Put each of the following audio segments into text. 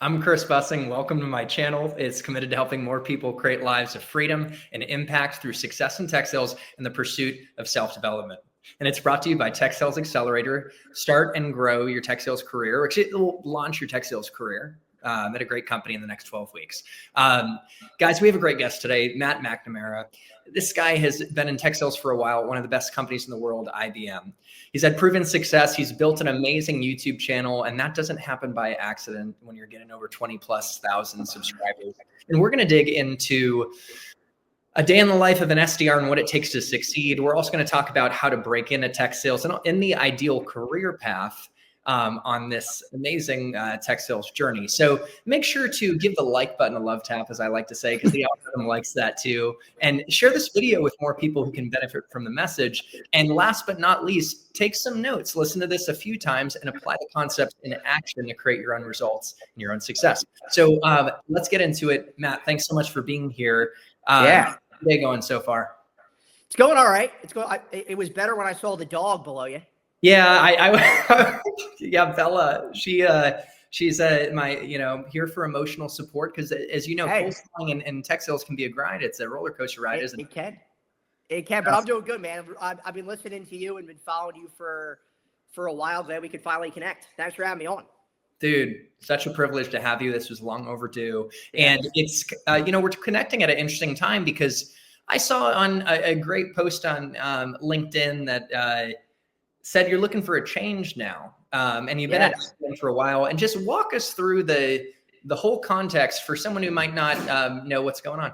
I'm Chris Bussing. Welcome to my channel. It's committed to helping more people create lives of freedom and impact through success in tech sales and the pursuit of self-development. And it's brought to you by Tech Sales Accelerator. Start and grow your tech sales career. Actually, it will launch your tech sales career at a great company in the next 12 weeks. Guys, we have a great guest today, Matt Macnamara. This guy has been in tech sales for a while, one of the best companies in the world, IBM. He's had proven success. He's built an amazing YouTube channel, and that doesn't happen by accident when you're getting over 20,000+ subscribers. And we're going to dig into a day in the life of an SDR and what it takes to succeed. We're also going to talk about how to break into tech sales and in the ideal career path on this amazing tech sales journey. So make sure to give the like button a love tap, as I like to say, because the algorithm likes that too. And share this video with more people who can benefit from the message. And last but not least, take some notes. Listen to this a few times and apply the concept in action to create your own results and your own success. So let's get into it. Matt, thanks so much for being here. Yeah. How's the day going so far? It's going all right. It was better when I saw the dog below you. Yeah, yeah, Bella, she's my, here for emotional support. Cause as you know, cold selling and tech sales can be a grind. It's a roller coaster ride, isn't it? It can, but I'm doing good, man. I've been listening to you and been following you for a while. Glad we could finally connect. Thanks for having me on. Dude, such a privilege to have you. This was long overdue. And it's, we're connecting at an interesting time because I saw on a great post on LinkedIn that said you're looking for a change now, and you've been at it for a while. And just walk us through the whole context for someone who might not know what's going on.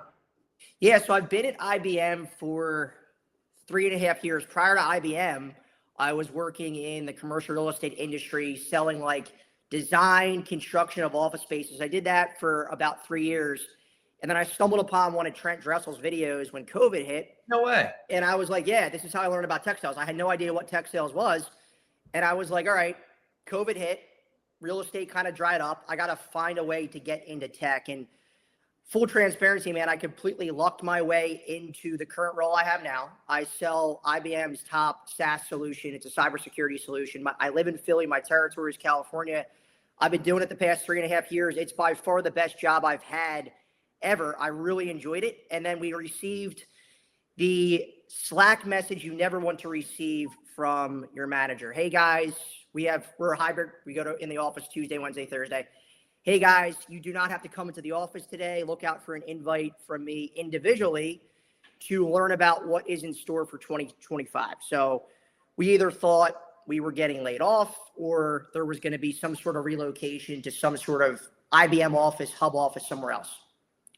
Yeah, so I've been at IBM for 3.5 years. Prior to IBM, I was working in the commercial real estate industry, selling like design, construction of office spaces. I did that for about 3 years. And then I stumbled upon one of Trent Dressel's videos when COVID hit. No way. And I was like, yeah, this is how I learned about tech sales. I had no idea what tech sales was. And I was like, all right, COVID hit, real estate kind of dried up. I got to find a way to get into tech. And full transparency, man, I completely lucked my way into the current role I have now. I sell IBM's top SaaS solution. It's a cybersecurity solution. I live in Philly. My territory is California. I've been doing it the past 3.5 years. It's by far the best job I've had ever. I really enjoyed it. And then we received the Slack message you never want to receive from your manager. Hey guys, we're a hybrid. We go in the office Tuesday, Wednesday, Thursday. Hey guys, you do not have to come into the office today. Look out for an invite from me individually to learn about what is in store for 2025. So we either thought we were getting laid off or there was going to be some sort of relocation to some sort of IBM office, hub office somewhere else.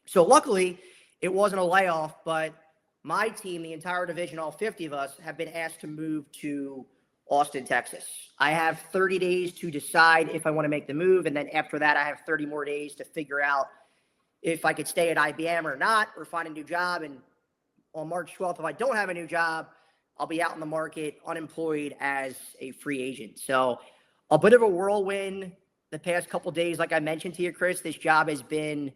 So luckily, it wasn't a layoff, but my team, the entire division, all 50 of us, have been asked to move to Austin, Texas. I have 30 days to decide if I want to make the move, and then after that, I have 30 more days to figure out if I could stay at IBM or not, or find a new job. And on March 12th, if I don't have a new job, I'll be out in the market, unemployed as a free agent. So a bit of a whirlwind the past couple of days. Like I mentioned to you, Chris, this job has been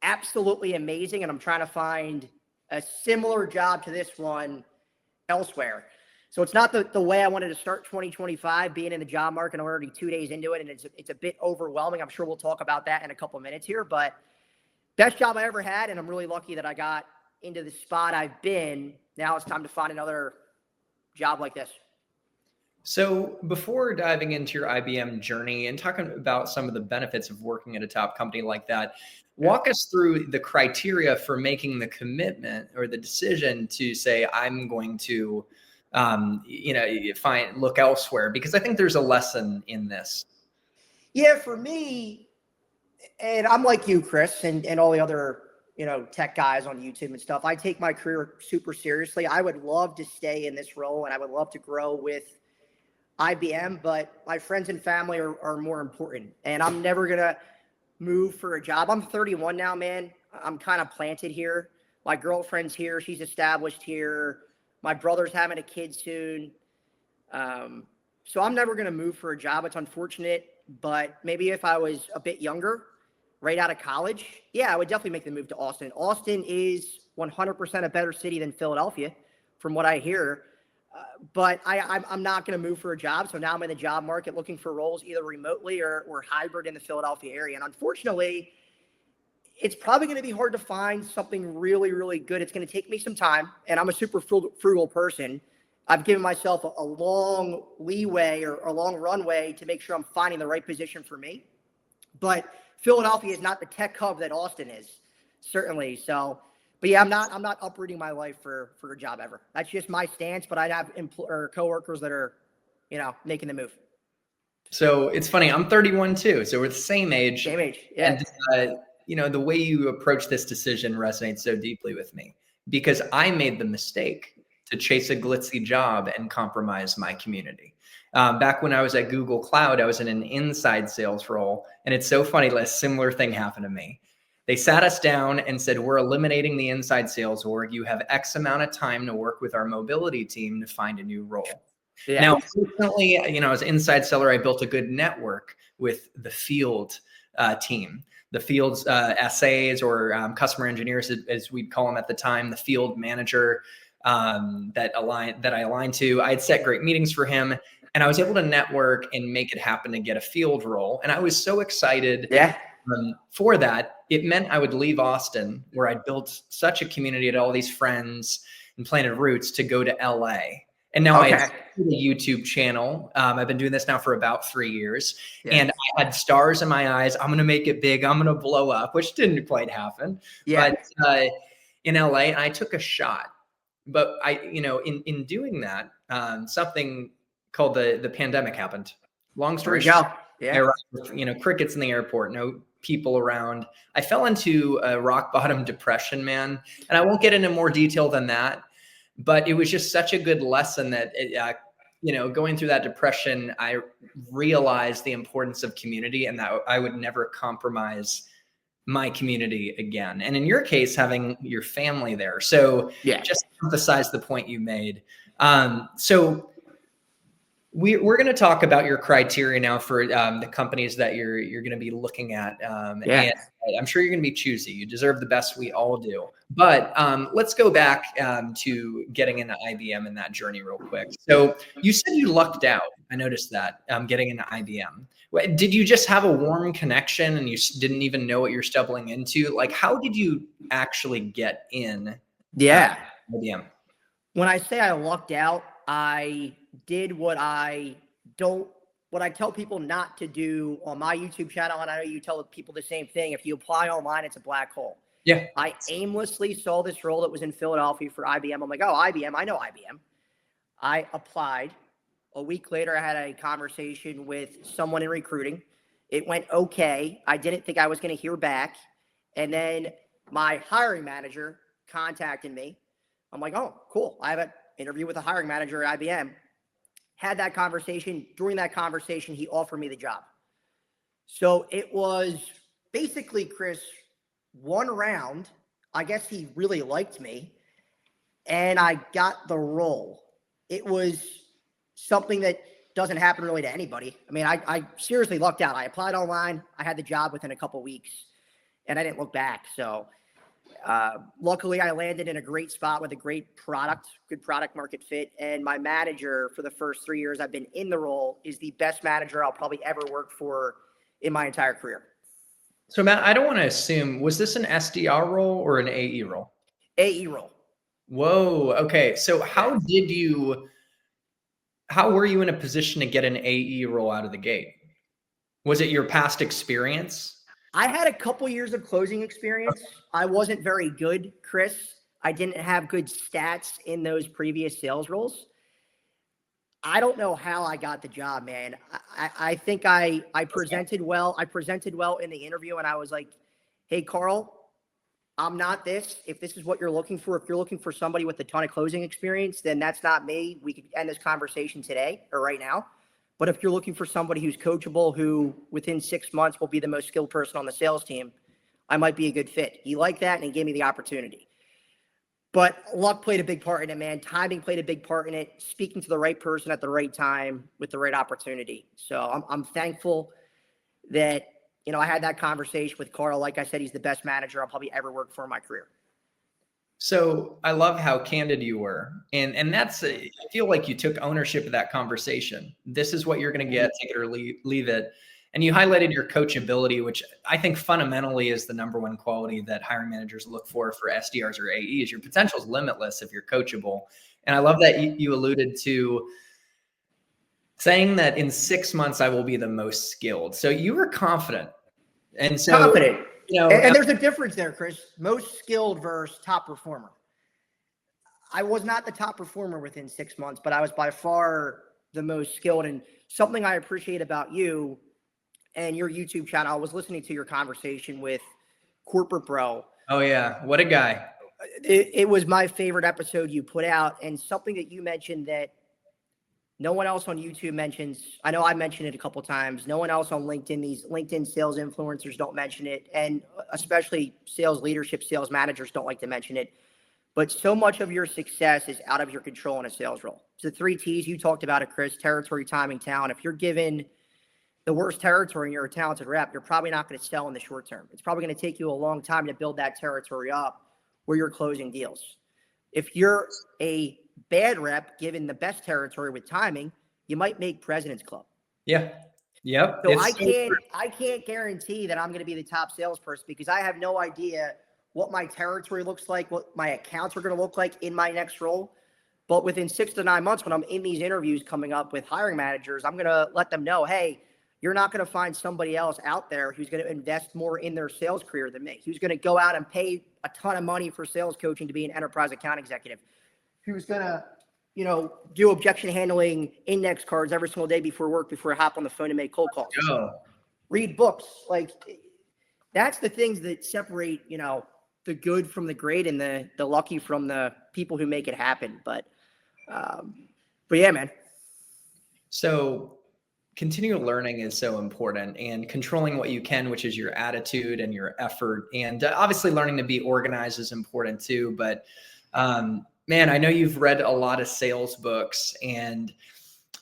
absolutely amazing, and I'm trying to find a similar job to this one elsewhere. So it's not the way I wanted to start 2025, being in the job market. I'm already 2 days into it, and it's a bit overwhelming. I'm sure we'll talk about that in a couple of minutes here, but best job I ever had, and I'm really lucky that I got into the spot I've been. Now it's time to find another job like this. So before diving into your IBM journey and talking about some of the benefits of working at a top company like that, walk us through the criteria for making the commitment or the decision to say, I'm going to, look elsewhere, because I think there's a lesson in this. Yeah, for me, and I'm like you, Chris, and all the other, tech guys on YouTube and stuff, I take my career super seriously. I would love to stay in this role and I would love to grow with IBM, but my friends and family are more important. And I'm never going to move for a job. I'm 31 now, man. I'm kind of planted here. My girlfriend's here. She's established here. My brother's having a kid soon. So I'm never going to move for a job. It's unfortunate, but maybe if I was a bit younger, right out of college, yeah, I would definitely make the move to Austin. Austin is 100% a better city than Philadelphia, from what I hear. But I'm not going to move for a job. So now I'm in the job market looking for roles either remotely or hybrid in the Philadelphia area. And unfortunately, it's probably going to be hard to find something really, really good. It's going to take me some time. And I'm a super frugal person. I've given myself a long leeway or a long runway to make sure I'm finding the right position for me. But Philadelphia is not the tech hub that Austin is, certainly. So, but yeah, I'm not uprooting my life for a job ever. That's just my stance. But I'd have coworkers that are, making the move. So it's funny. I'm 31 too, so we're the same age. Same age, yeah. And the way you approach this decision resonates so deeply with me because I made the mistake to chase a glitzy job and compromise my community. Back when I was at Google Cloud, I was in an inside sales role. And it's so funny, a similar thing happened to me. They sat us down and said, we're eliminating the inside sales org. You have X amount of time to work with our mobility team to find a new role. Yeah. Now, fortunately, as an inside seller, I built a good network with the field team. The field's SAs or customer engineers, as we'd call them at the time, the field manager that I aligned to. I had set great meetings for him, and I was able to network and make it happen to get a field role. And I was so excited for that. It meant I would leave Austin, where I'd built such a community, had all these friends and planted roots, to go to LA. And now I have a YouTube channel. I've been doing this now for about 3 years. Yes. And I had stars in my eyes. I'm going to make it big. I'm going to blow up, which didn't quite happen. Yeah. But in LA, I took a shot. But in doing that, something called the pandemic happened. Long story short, I arrived with, crickets in the airport, no people around. I fell into a rock bottom depression, man. And I won't get into more detail than that. But it was just such a good lesson that, going through that depression, I realized the importance of community and that I would never compromise my community again. And in your case, having your family there. So just to emphasize the point you made. So we're going to talk about your criteria now for the companies that you're going to be looking at. And I'm sure you're going to be choosy. You deserve the best. We all do. But let's go back to getting into IBM and that journey real quick. So you said you lucked out. I noticed that getting into IBM. Did you just have a warm connection and you didn't even know what you're stumbling into? Like, how did you actually get in IBM? When I say I lucked out, I did what I tell people not to do on my YouTube channel. And I know you tell people the same thing. If you apply online, it's a black hole. Yeah. I aimlessly saw this role that was in Philadelphia for IBM. I'm like, oh, IBM. I know IBM. I applied. A week later, I had a conversation with someone in recruiting. It went okay. I didn't think I was going to hear back. And then my hiring manager contacted me. I'm like, oh, cool. I have an interview with a hiring manager at IBM. Had that conversation. During that conversation, he offered me the job. So it was basically, Chris, one round. I guess he really liked me, and I got the role. It was something that doesn't happen really to anybody. I mean, I seriously lucked out. I applied online. I had the job within a couple of weeks, and I didn't look back. So luckily, I landed in a great spot with a great product, good product market fit. And my manager for the first 3 years I've been in the role is the best manager I'll probably ever work for in my entire career. So Matt, I don't want to assume, was this an SDR role or an AE role? AE role. Whoa. Okay. So how were you in a position to get an AE role out of the gate? Was it your past experience? I had a couple years of closing experience. I wasn't very good, Chris. I didn't have good stats in those previous sales roles. I don't know how I got the job, man. I think I presented well. I presented well in the interview, and I was like, hey, Carl, I'm not this. If this is what you're looking for, if you're looking for somebody with a ton of closing experience, then that's not me. We could end this conversation today or right now. But if you're looking for somebody who's coachable, who within 6 months will be the most skilled person on the sales team, I might be a good fit. He liked that, and he gave me the opportunity. But luck played a big part in it, man. Timing played a big part in it. Speaking to the right person at the right time with the right opportunity. So I'm thankful that, I had that conversation with Carl. Like I said, he's the best manager I'll probably ever work for in my career. So I love how candid you were. And that's, I feel like you took ownership of that conversation. This is what you're going to get, take it or leave it. And you highlighted your coachability, which I think fundamentally is the number one quality that hiring managers look for SDRs or AEs. Your potential is limitless if you're coachable. And I love that you alluded to saying that in 6 months, I will be the most skilled. So you were confident. And so, Confident. you know, And there's a difference there, Chris. Most skilled versus top performer. I was not the top performer within 6 months, but I was by far the most skilled. And something I appreciate about you and your YouTube channel, I was listening to your conversation with Corporate Bro. Oh, yeah. What a guy. It was my favorite episode you put out. And something that you mentioned that no one else on YouTube mentions. I know I mentioned it a couple times. No one else on LinkedIn, these LinkedIn sales influencers don't mention it. And especially sales leadership, sales managers don't like to mention it. But so much of your success is out of your control in a sales role. It's the 3 T's you talked about it, Chris: territory, timing, talent. If you're given the worst territory and you're a talented rep, you're probably not going to sell in the short term. It's probably going to take you a long time to build that territory up where you're closing deals. If you're a bad rep given the best territory with timing, you might make President's Club. Yeah. Yep. So I can't guarantee that I'm going to be the top salesperson because I have no idea what my territory looks like, what my accounts are going to look like in my next role. But within 6 to 9 months, when I'm in these interviews coming up with hiring managers, I'm going to let them know, hey, you're not going to find somebody else out there who's going to invest more in their sales career than me, who's going to go out and pay a ton of money for sales coaching to be an enterprise account executive, who's going to, do objection handling index cards every single day before work, before I hop on the phone and make cold calls. Read books. Like, that's the things that separate, the good from the great and the lucky from the people who make it happen. But yeah, man. So continual learning is so important, and controlling what you can, which is your attitude and your effort. And obviously learning to be organized is important too. But man, I know you've read a lot of sales books, and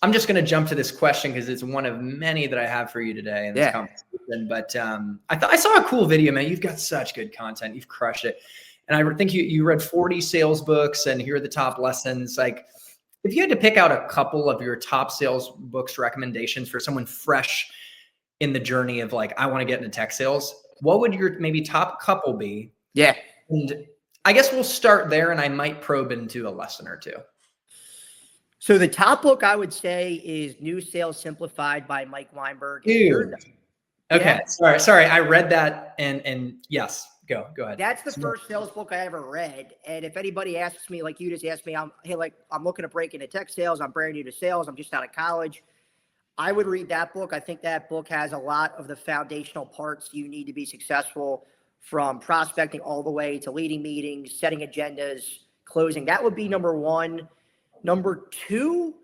I'm just going to jump to this question because it's one of many that I have for you today in this conversation. But I saw a cool video, man. You've got such good content. You've crushed it. And I think you read 40 sales books, and here are the top lessons. Like, if you had to pick out a couple of your top sales books recommendations for someone fresh in the journey of like, I want to get into tech sales, what would your maybe top couple be? Yeah. And I guess we'll start there, and I might probe into a lesson or two. So the top book I would say is New Sales Simplified by Mike Weinberg. Dude. Okay. Yeah. Sorry. I read that, and yes, go ahead. That's the first sales book I ever read. And if anybody asks me, like you just asked me, I'm looking to break into tech sales. I'm brand new to sales. I'm just out of college. I would read that book. I think that book has a lot of the foundational parts you need to be successful, from prospecting all the way to leading meetings, setting agendas, closing. That would be number one. Number two,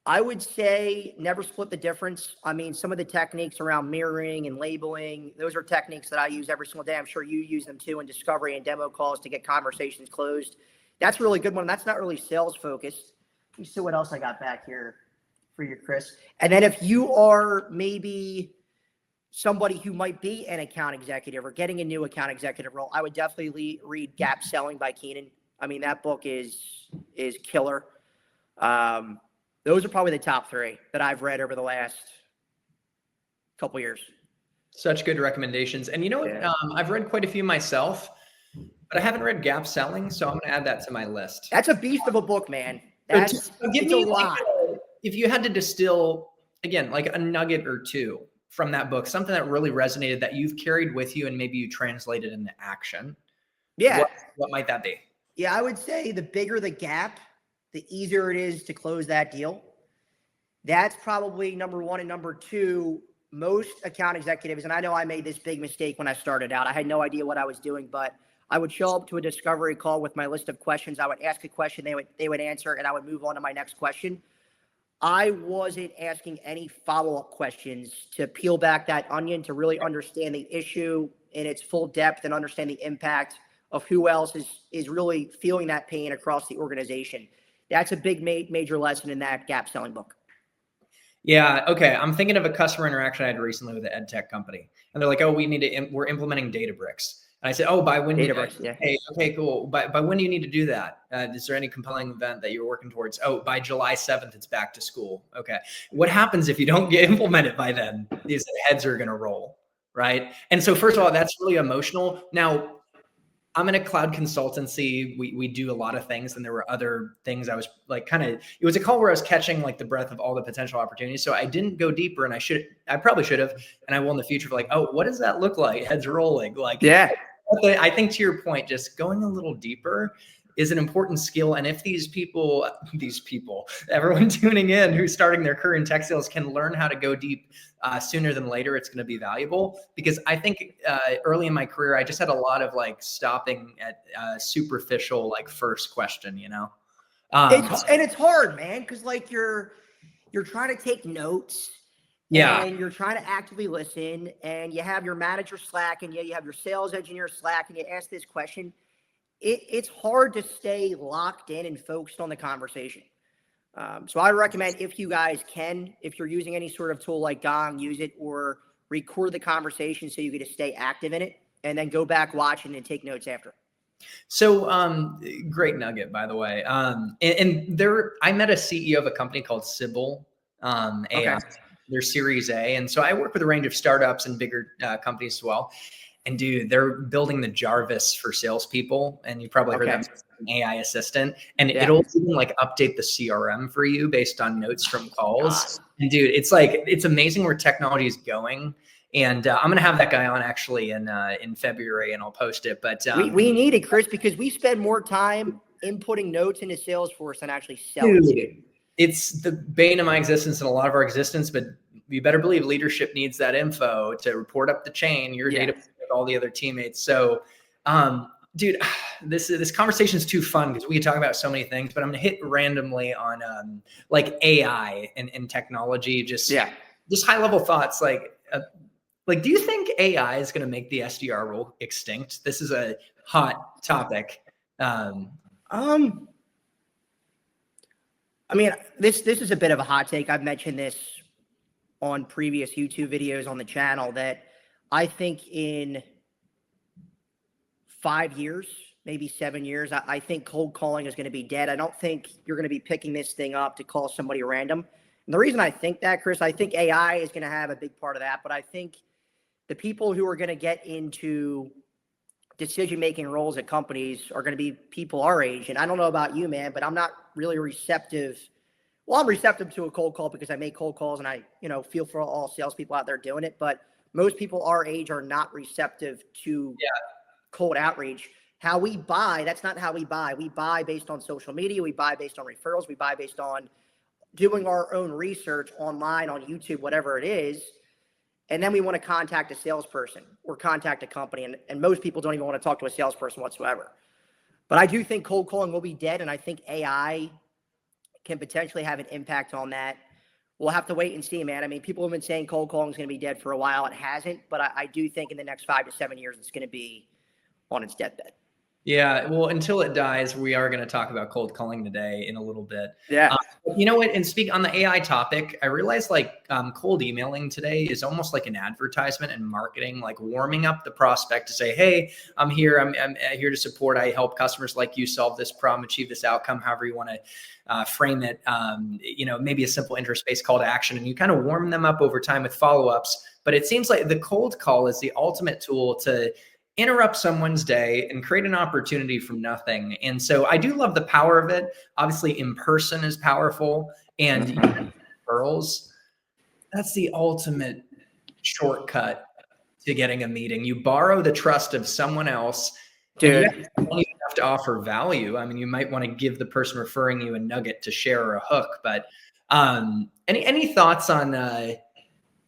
I would say never split the difference. I mean, some of the techniques around mirroring and labeling, those are techniques that I use every single day. I'm sure you use them too in discovery and demo calls to get conversations closed. That's a really good one. That's not really sales focused. Let me see what else I got back here for you, Chris. And then if you are maybe somebody who might be an account executive or getting a new account executive role, I would definitely read Gap Selling by Keenan. I mean, that book is killer. Those are probably the top 3 that I've read over the last couple years. Such good recommendations. And you know what? Yeah. I've read quite a few myself, but I haven't read Gap Selling, so I'm going to add that to my list. That's a beast of a book, man. Give me a lot. If you had to distill, again, like a nugget or two from that book, something that really resonated that you've carried with you and maybe you translated into action. Yeah. What might that be? Yeah, I would say the bigger the gap, the easier it is to close that deal. That's probably number one. And number two, most account executives, and I know I made this big mistake when I started out. I had no idea what I was doing, but I would show up to a discovery call with my list of questions. I would ask a question, they would answer, and I would move on to my next question. I wasn't asking any follow-up questions to peel back that onion, to really understand the issue in its full depth and understand the impact of who else is really feeling that pain across the organization. That's a big major lesson in that Gap Selling book. Yeah. Okay. I'm thinking of a customer interaction I had recently with an ed tech company, and they're like, "Oh, we're implementing Databricks." And I said, oh, by when? Databricks, yeah. Okay, cool. By when do you need to do that? Is there any compelling event that you're working towards? Oh, by July 7th, it's back to school. Okay. What happens if you don't get implemented by then? These heads are going to roll, right? And so first of all, that's really emotional. Now, I'm in a cloud consultancy. We do a lot of things, and there were other things I was like it was a call where I was catching like the breadth of all the potential opportunities. So I didn't go deeper, and I probably should have, and I will in the future for like, oh, what does that look like? Heads rolling. Like, yeah. I think to your point, just going a little deeper is an important skill. And if these people, everyone tuning in who's starting their career in tech sales can learn how to go deep sooner than later, it's going to be valuable. Because I think early in my career, I just had a lot of like stopping at superficial, like first question, you know? And it's hard, man. Cause like you're trying to take notes. Yeah. And you're trying to actively listen, and you have your manager Slack, and you have your sales engineer Slack, and you ask this question. It's hard to stay locked in and focused on the conversation. So I recommend, if you guys can, if you're using any sort of tool like Gong, use it, or record the conversation so you get to stay active in it, and then go back, watch it, and take notes after. So great nugget, by the way. And there, I met a CEO of a company called Sybil AI. Okay. They're Series A. And so I work with a range of startups and bigger companies as well. And dude, they're building the Jarvis for salespeople. And you probably heard that, an AI assistant. And it'll even like update the CRM for you based on notes from calls. God. And dude, it's like, it's amazing where technology is going. And I'm going to have that guy on actually in February, and I'll post it. But we need it, Chris, because we spend more time inputting notes into Salesforce than actually selling. Dude, it's the bane of my existence and a lot of our existence, but you better believe leadership needs that info to report up the chain, your data with all the other teammates. So, dude, this conversation is too fun because we can talk about so many things, but I'm going to hit randomly on like AI and technology, just high level thoughts. Like, do you think AI is going to make the SDR role extinct? This is a hot topic. I mean, this is a bit of a hot take. I've mentioned this on previous YouTube videos on the channel that I think in 5 years, maybe 7 years, I think cold calling is going to be dead. I don't think you're going to be picking this thing up to call somebody random. And the reason I think that, Chris, I think AI is going to have a big part of that, but I think the people who are going to get into decision-making roles at companies are going to be people our age. And I don't know about you, man, but I'm not really receptive. Well, I'm receptive to a cold call because I make cold calls and I, feel for all salespeople out there doing it. But most people our age are not receptive to cold outreach. How we buy, that's not how we buy. We buy based on social media. We buy based on referrals. We buy based on doing our own research online, on YouTube, whatever it is. And then we want to contact a salesperson or contact a company. And most people don't even want to talk to a salesperson whatsoever. But I do think cold calling will be dead. And I think AI can potentially have an impact on that. We'll have to wait and see, man. I mean, people have been saying cold calling is going to be dead for a while. It hasn't. But I do think in the next 5 to 7 years, it's going to be on its deathbed. Yeah, well, until it dies, we are going to talk about cold calling today in a little bit. Yeah. You know what? And speak on the AI topic, I realized like cold emailing today is almost like an advertisement and marketing, like warming up the prospect to say, hey, I'm here. I'm here to support. I help customers like you solve this problem, achieve this outcome, however you want to frame it. Maybe a simple interest-based call to action, and you kind of warm them up over time with follow-ups. But it seems like the cold call is the ultimate tool to interrupt someone's day and create an opportunity from nothing. And so I do love the power of it. Obviously, in person is powerful, and referrals, that's the ultimate shortcut to getting a meeting. You borrow the trust of someone else. Dude, you don't even have to offer value. I mean, you might want to give the person referring you a nugget to share or a hook. But any thoughts on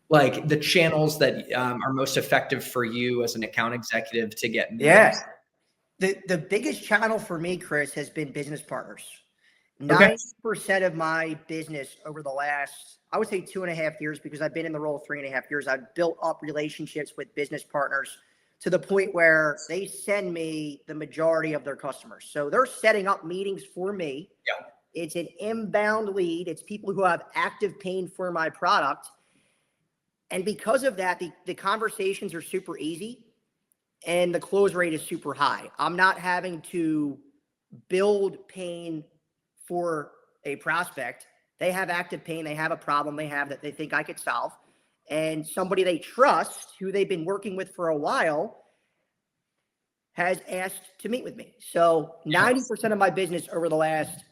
like the channels that are most effective for you as an account executive to get meetings? Yeah. The biggest channel for me, Chris, has been business partners. 90% of my business over the last, I would say 2.5 years, because I've been in the role 3.5 years, I've built up relationships with business partners to the point where they send me the majority of their customers. So they're setting up meetings for me. Yeah. It's an inbound lead. It's people who have active pain for my product. And because of that, the conversations are super easy. and the close rate is super high. I'm not having to build pain for a prospect. They have active pain. They have a problem they have that they think I could solve. And somebody they trust, who they've been working with for a while, has asked to meet with me. So 90% of my business over the last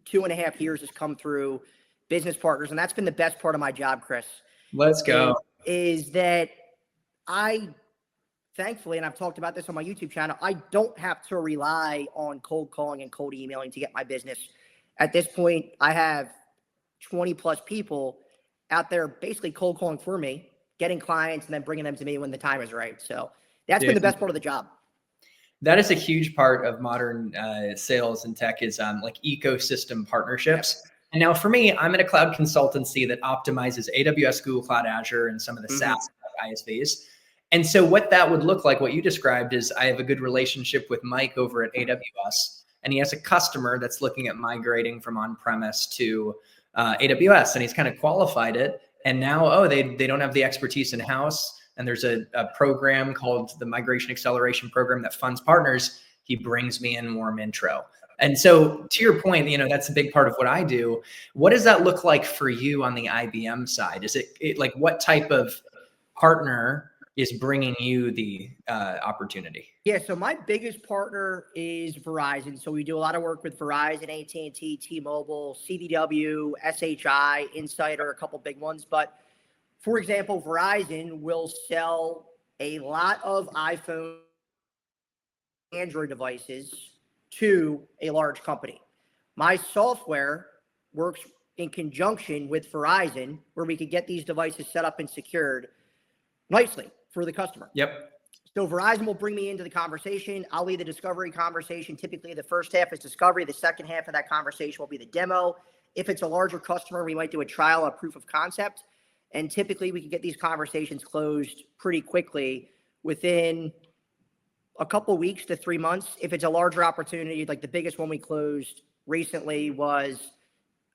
2.5 years has come through business partners. And that's been the best part of my job, Chris. Let's go. Is that I, thankfully, and I've talked about this on my YouTube channel, I don't have to rely on cold calling and cold emailing to get my business. At this point, I have 20 plus people out there basically cold calling for me, getting clients, and then bringing them to me when the time is right. So that's been the best part of the job. That is a huge part of modern sales and tech is like ecosystem partnerships. Yep. And now for me, I'm in a cloud consultancy that optimizes AWS, Google Cloud, Azure, and some of the SaaS ISVs. And so what that would look like, what you described, is I have a good relationship with Mike over at AWS, and he has a customer that's looking at migrating from on-premise to AWS, and he's kind of qualified it. And now, they don't have the expertise in-house. And there's a program called the Migration Acceleration Program that funds partners. He brings me in warm intro. And so to your point, that's a big part of what I do. What does that look like for you on the IBM side? Is it like what type of partner is bringing you the opportunity? Yeah, so my biggest partner is Verizon. So we do a lot of work with Verizon, AT&T, T-Mobile, CDW, SHI, Insider, a couple big ones. But for example, Verizon will sell a lot of iPhone, Android devices to a large company. My software works in conjunction with Verizon, where we could get these devices set up and secured nicely for the customer. Yep. So Verizon will bring me into the conversation. I'll lead the discovery conversation. Typically, the first half is discovery. The second half of that conversation will be the demo. If it's a larger customer, we might do a trial, a proof of concept. And typically, we can get these conversations closed pretty quickly within a couple weeks to 3 months. If it's a larger opportunity, like the biggest one we closed recently was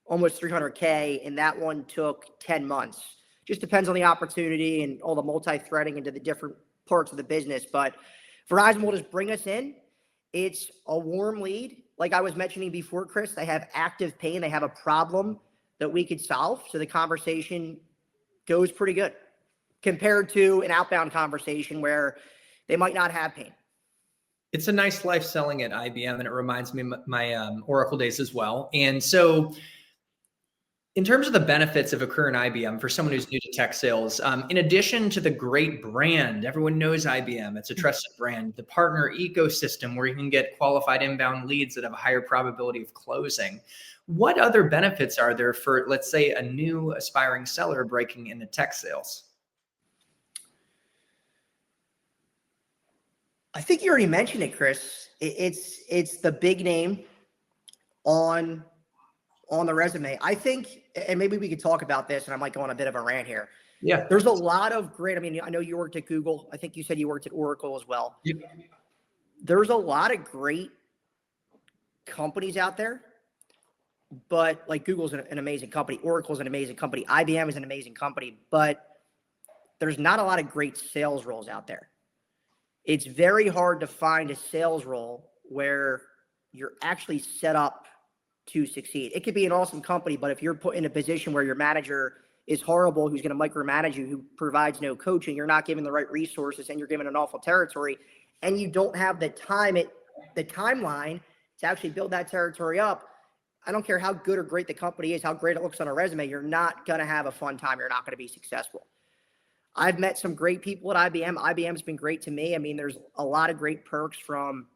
almost 300K, and that one took 10 months. Just depends on the opportunity and all the multi-threading into the different parts of the business. But Verizon will just bring us in. It's a warm lead. Like I was mentioning before, Chris, they have active pain. They have a problem that we could solve. So the conversation goes pretty good compared to an outbound conversation where they might not have pain. It's a nice life selling at IBM, and it reminds me of my Oracle days as well. And so in terms of the benefits of a current IBM for someone who's new to tech sales, in addition to the great brand, everyone knows IBM, it's a trusted brand, the partner ecosystem where you can get qualified inbound leads that have a higher probability of closing. What other benefits are there for, let's say, a new aspiring seller breaking into tech sales? I think you already mentioned it, Chris. It's the big name on the resume. I think, and maybe we could talk about this, and I might go on a bit of a rant here. Yeah. There's a lot of great, I know you worked at Google. I think you said you worked at Oracle as well. Yep. There's a lot of great companies out there, but like Google's an amazing company. Oracle's an amazing company. IBM is an amazing company, but there's not a lot of great sales roles out there. It's very hard to find a sales role where you're actually set up to succeed. It could be an awesome company, but if you're put in a position where your manager is horrible, who's going to micromanage you, who provides no coaching, you're not given the right resources, and you're given an awful territory, and you don't have the timeline to actually build that territory up, I don't care how good or great the company is, how great it looks on a resume, you're not going to have a fun time. You're not going to be successful. I've met some great people at IBM. IBM's been great to me. There's a lot of great perks from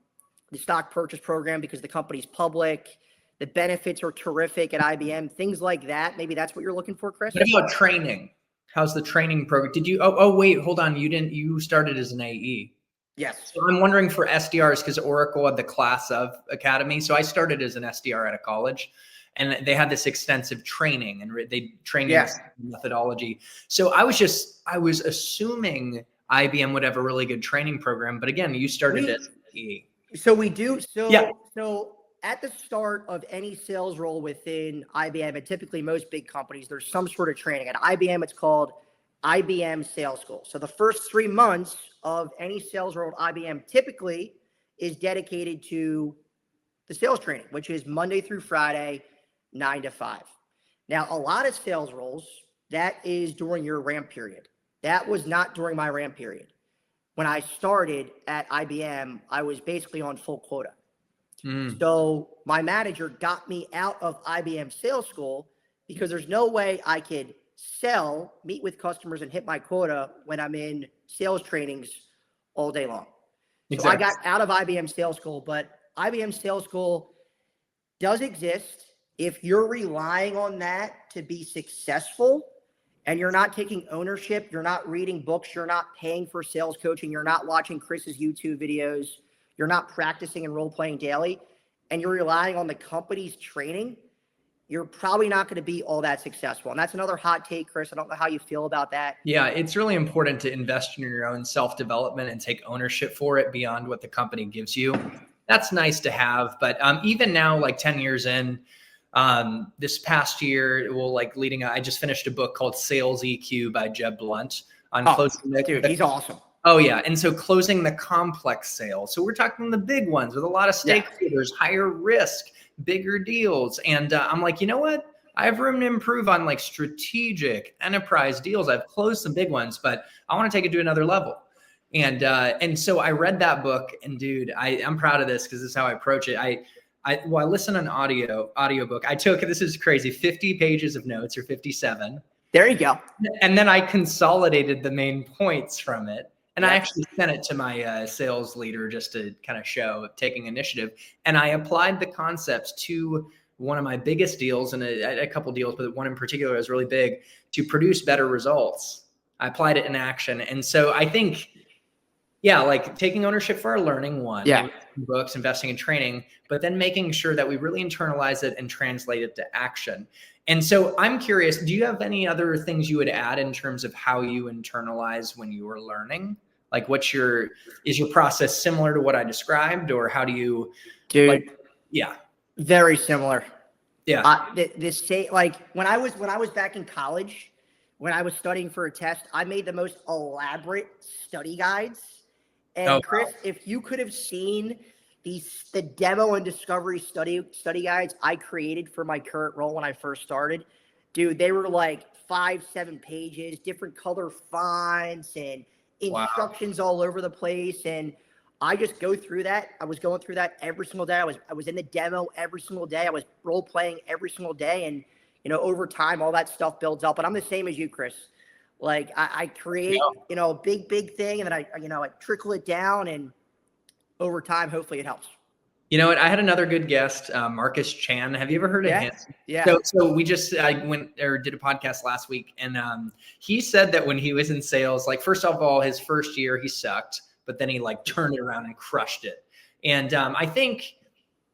the stock purchase program because the company's public. The benefits are terrific at IBM, things like that. Maybe that's what you're looking for, Chris. What about training? How's the training program? Did you, wait, hold on. You started as an AE. Yes. So I'm wondering for SDRs, because Oracle had the class of academy. So I started as an SDR at a college, and they had this extensive training, and they trained in methodology. So I was assuming IBM would have a really good training program, but again, you started as an AE. So we do. So at the start of any sales role within IBM, and typically most big companies, there's some sort of training. At IBM, it's called IBM sales school. So the first 3 months of any sales role at IBM typically is dedicated to the sales training, which is Monday through Friday, 9 to 5. Now, a lot of sales roles, that is during your ramp period. That was not during my ramp period. When I started at IBM, I was basically on full quota. So my manager got me out of IBM sales school because there's no way I could sell, meet with customers, and hit my quota when I'm in sales trainings all day long. So I got out of IBM sales school, but IBM sales school does exist. If you're relying on that to be successful and you're not taking ownership, you're not reading books, you're not paying for sales coaching, you're not watching Chris's YouTube videos, you're not practicing and role playing daily, and you're relying on the company's training, you're probably not going to be all that successful. And that's another hot take, Chris. I don't know how you feel about that. Yeah, it's really important to invest in your own self-development and take ownership for it beyond what the company gives you. That's nice to have. But even now, like 10 years in, this past year, I just finished a book called Sales EQ by Jeb Blunt on closing he's awesome. Oh, yeah. And so closing the complex sale. So we're talking the big ones with a lot of stakeholders, higher risk, bigger deals. And I'm like, you know what? I have room to improve on like strategic enterprise deals. I've closed some big ones, but I want to take it to another level. And so I read that book, and dude, I'm proud of this because this is how I approach it. I listened to an audiobook. I took, this is crazy, 50 pages of notes, or 57. There you go. And then I consolidated the main points from it. And I actually sent it to my sales leader just to kind of show taking initiative. And I applied the concepts to one of my biggest deals, and a couple deals, but one in particular is really big, to produce better results. I applied it in action. And so I think, like taking ownership for our learning, books, investing in training, but then making sure that we really internalize it and translate it to action. And so I'm curious, do you have any other things you would add in terms of how you internalize when you are learning? Like is your process similar to what I described, or how do you? Dude, yeah. Very similar. Yeah. Like when I was back in college, when I was studying for a test, I made the most elaborate study guides. And Chris, if you could have seen the demo and discovery study guides I created for my current role when I first started, dude, they were like 5-7 pages, different color fonts and instructions all over the place. And I just go through that. I was going through that every single day. I was in the demo every single day. I was role playing every single day. And, over time, all that stuff builds up. But I'm the same as you, Chris. Like I create, a big thing, and then I trickle it down, and over time, hopefully it helps. You know what? I had another good guest, Marcus Chan. Have you ever heard of him? Yeah. So we just did a podcast last week, and he said that when he was in sales, like first of all, his first year he sucked, but then he like turned it around and crushed it. And I think,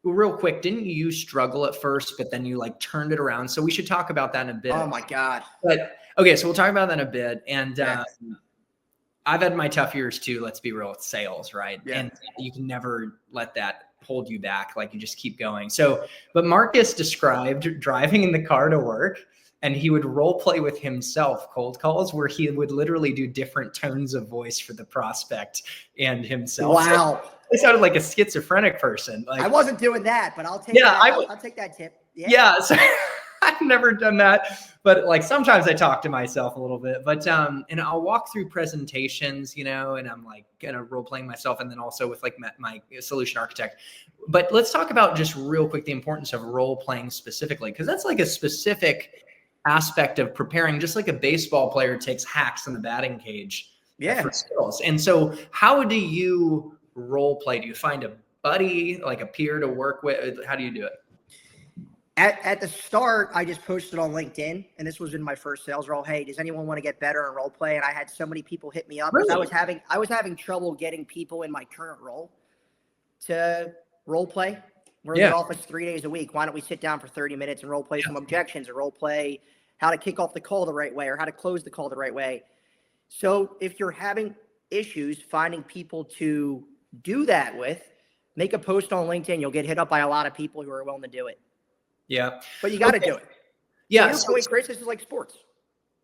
real quick, didn't you struggle at first, but then you like turned it around? So we should talk about that in a bit. Oh my God. But okay, so we'll talk about that in a bit. And I've had my tough years too. Let's be real, it's sales, right? Yeah. And you can never let that hold you back. Like you just keep going. So, but Marcus described driving in the car to work, and he would role play with himself cold calls where he would literally do different tones of voice for the prospect and himself. Wow. So it sounded like a schizophrenic person. Like, I wasn't doing that, but I'll take that. I'll take that tip. Yeah. So I've never done that, but like sometimes I talk to myself a little bit, but and I'll walk through presentations, and I'm like kind of role playing myself, and then also with like my solution architect. But let's talk about just real quick the importance of role playing specifically, because that's like a specific aspect of preparing, just like a baseball player takes hacks in the batting cage for skills. And so how do you role play? Do you find a buddy, like a peer to work with? How do you do it? At the start, I just posted on LinkedIn, and this was in my first sales role. Hey, does anyone want to get better in role play? And I had so many people hit me up because I was having trouble getting people in my current role to role play. We're in the office 3 days a week. Why don't we sit down for 30 minutes and role play some objections, or role play how to kick off the call the right way, or how to close the call the right way? So if you're having issues finding people to do that with, make a post on LinkedIn. You'll get hit up by a lot of people who are willing to do it. Yeah. But you got to do it. Yeah. So Chris, this is like sports.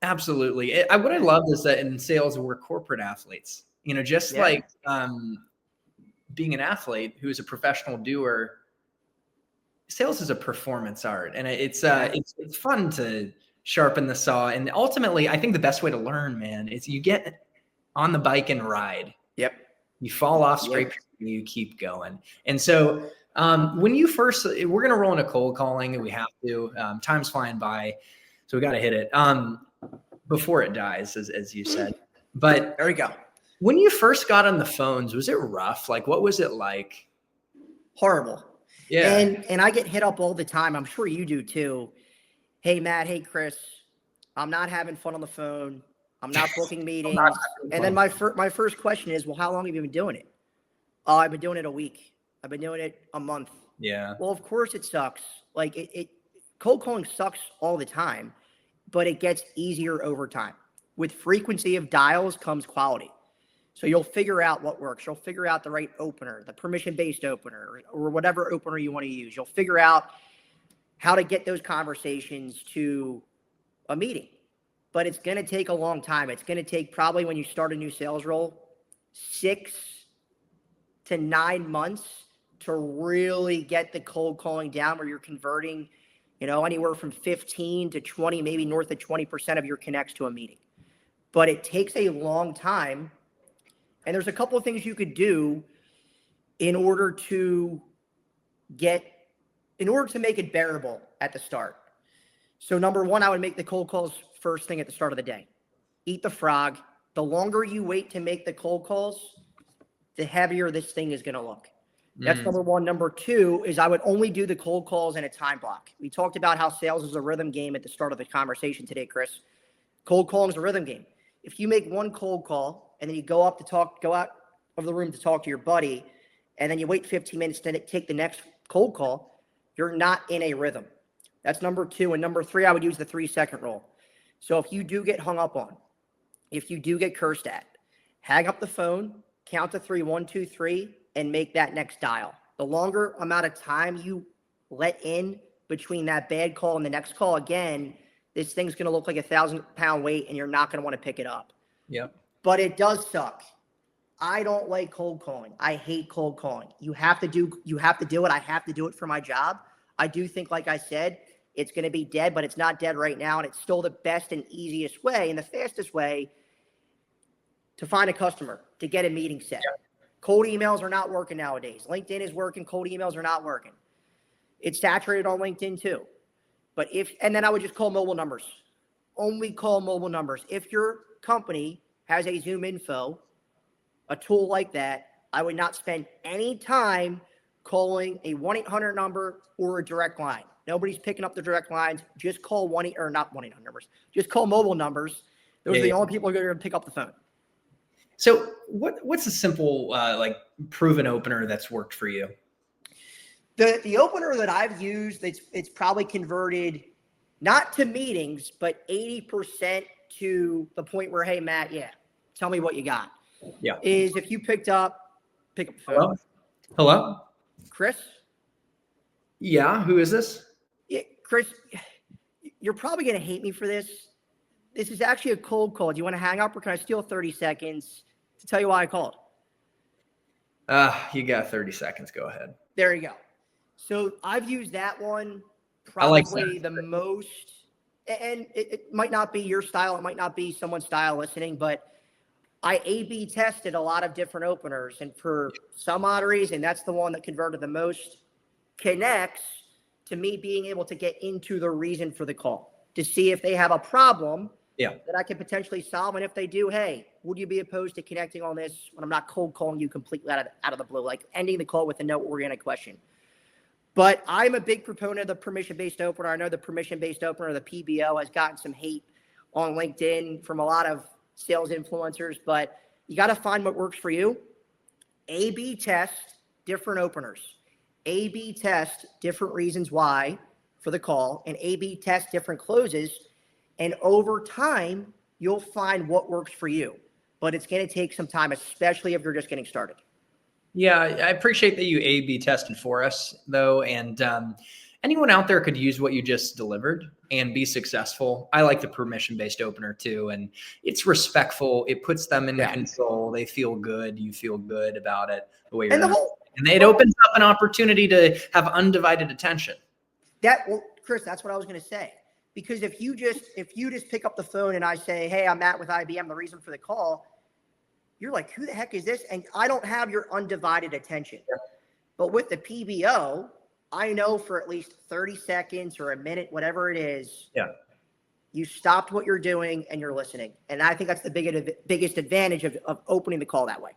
Absolutely. What I love is that in sales, we're corporate athletes, just Yeah. like being an athlete who is a professional doer, sales is a performance art, and it's fun to sharpen the saw. And ultimately, I think the best way to learn, man, is you get on the bike and ride. Yep. You fall off, scrape, you keep going. And so when you first, we're going to roll into cold calling, and we have to. Time's flying by, so we got to hit it before it dies, as you said. But there we go. When you first got on the phones, was it rough? Like, what was it like? Horrible. Yeah. And I get hit up all the time. I'm sure you do too. Hey, Matt. Hey, Chris. I'm not having fun on the phone. I'm not booking meetings. And then my first question is, well, how long have you been doing it? Oh, I've been doing it a week. I've been doing it a month. Yeah. Well, of course it sucks. Like cold calling sucks all the time, but it gets easier over time. With frequency of dials comes quality. So you'll figure out what works. You'll figure out the right opener, the permission-based opener, or whatever opener you want to use. You'll figure out how to get those conversations to a meeting. But it's going to take a long time. It's going to take probably, when you start a new sales role, 6 to 9 months to really get the cold calling down, where you're converting, anywhere from 15 to 20, maybe north of 20% of your connects to a meeting. But it takes a long time. And there's a couple of things you could do in order to make it bearable at the start. So number one, I would make the cold calls first thing at the start of the day. Eat the frog. The longer you wait to make the cold calls, the heavier this thing is going to look. That's number one. Number two is I would only do the cold calls in a time block. We talked about how sales is a rhythm game at the start of the conversation today, Chris. Cold calling is a rhythm game. If you make one cold call and then you go out of the room to talk to your buddy, and then you wait 15 minutes to take the next cold call, you're not in a rhythm. That's number two. And number three, I would use the 3-second rule. So if you do get hung up on, if you do get cursed at, hang up the phone, count to 3, 1, 2, 3, and make that next dial. The longer amount of time you let in between that bad call and the next call, again, this thing's going to look like a 1,000-pound weight, and you're not going to want to pick it up. Yep. But it does suck. I don't like cold calling. I hate cold calling. You have to do it. I have to do it for my job. I do think, like I said, it's going to be dead, but it's not dead right now. And it's still the best and easiest way and the fastest way to find a customer, to get a meeting set. Yeah. Cold emails are not working nowadays. LinkedIn is working. Cold emails are not working. It's saturated on LinkedIn too. And then I would just call mobile numbers. Only call mobile numbers. If your company has a Zoom info, a tool like that, I would not spend any time calling a 1-800 number or a direct line. Nobody's picking up the direct lines. Just call not 1-800 numbers. Just call mobile numbers. Those are the only people who are going to pick up the phone. So what's a simple proven opener that's worked for you? The opener that I've used, it's probably converted not to meetings, but 80% to the point where, hey, Matt, tell me what you got. Yeah. Is if you pick up the phone. Hello? Chris? Yeah, who is this? Yeah, Chris, you're probably going to hate me for this. This is actually a cold call. Do you want to hang up, or can I steal 30 seconds to tell you why I called? You got 30 seconds. Go ahead. There you go. So I've used that one probably the most, and it might not be your style. It might not be someone's style listening, but I A/B tested a lot of different openers, and for some odd reason, that's the one that converted the most, connects to me being able to get into the reason for the call, to see if they have a problem that I can potentially solve. And if they do, hey, would you be opposed to connecting on this when I'm not cold calling you completely out of the blue, like ending the call with a note-oriented question. But I'm a big proponent of the permission-based opener. I know the permission-based opener, the PBO, has gotten some hate on LinkedIn from a lot of sales influencers, but you got to find what works for you. A/B test different openers. A/B test different reasons why for the call, and A/B test different closes. And over time, you'll find what works for you. But it's going to take some time, especially if you're just getting started. Yeah, I appreciate that you A/B tested for us, though. And anyone out there could use what you just delivered and be successful. I like the permission-based opener too. And it's respectful. It puts them in control. They feel good. You feel good about it. The way you're and it opens up an opportunity to have undivided attention. Well, Chris, that's what I was going to say. Because if you just pick up the phone and I say, hey, I'm Matt with IBM, the reason for the call, you're like, who the heck is this? And I don't have your undivided attention. Yeah. But with the PBO, I know for at least 30 seconds or a minute, whatever it is, you stopped what you're doing and you're listening. And I think that's the biggest advantage of opening the call that way.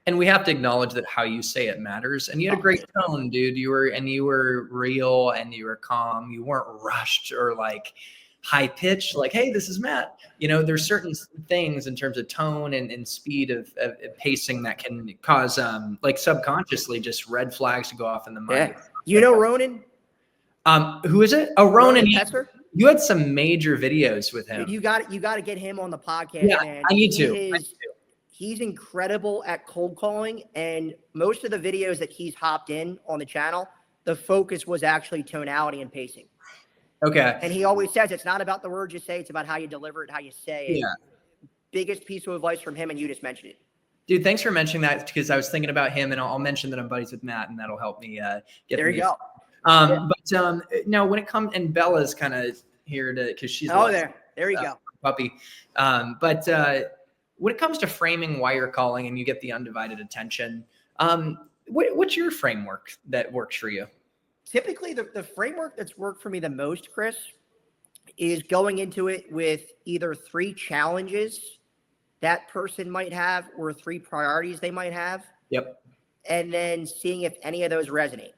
And we have to acknowledge that how you say it matters. And you had a great tone, dude. You were real and you were calm. You weren't rushed or like high pitched, like, hey, this is Matt. You know, there's certain things in terms of tone and speed of pacing that can cause like subconsciously just red flags to go off in the mind. Yeah. You know Ronan? Who is it? Oh, Ronan. You had some major videos with him. Dude, you got to get him on the podcast, man. I need to. He's incredible at cold calling, and most of the videos that he's hopped in on the channel, the focus was actually tonality and pacing. Okay. And he always says it's not about the words you say, it's about how you deliver it, how you say it. Yeah. Biggest piece of advice from him, and you just mentioned it. Dude, thanks for mentioning that, because I was thinking about him, and I'll mention that I'm buddies with Matt, and that'll help me get there. You go. But now when it comes, and Bella's kind of here to, because she's there you go, puppy. When it comes to framing why you're calling and you get the undivided attention, what's your framework that works for you? Typically, the framework that's worked for me the most, Chris, is going into it with either 3 challenges that person might have or 3 priorities they might have. Yep. And then seeing if any of those resonate.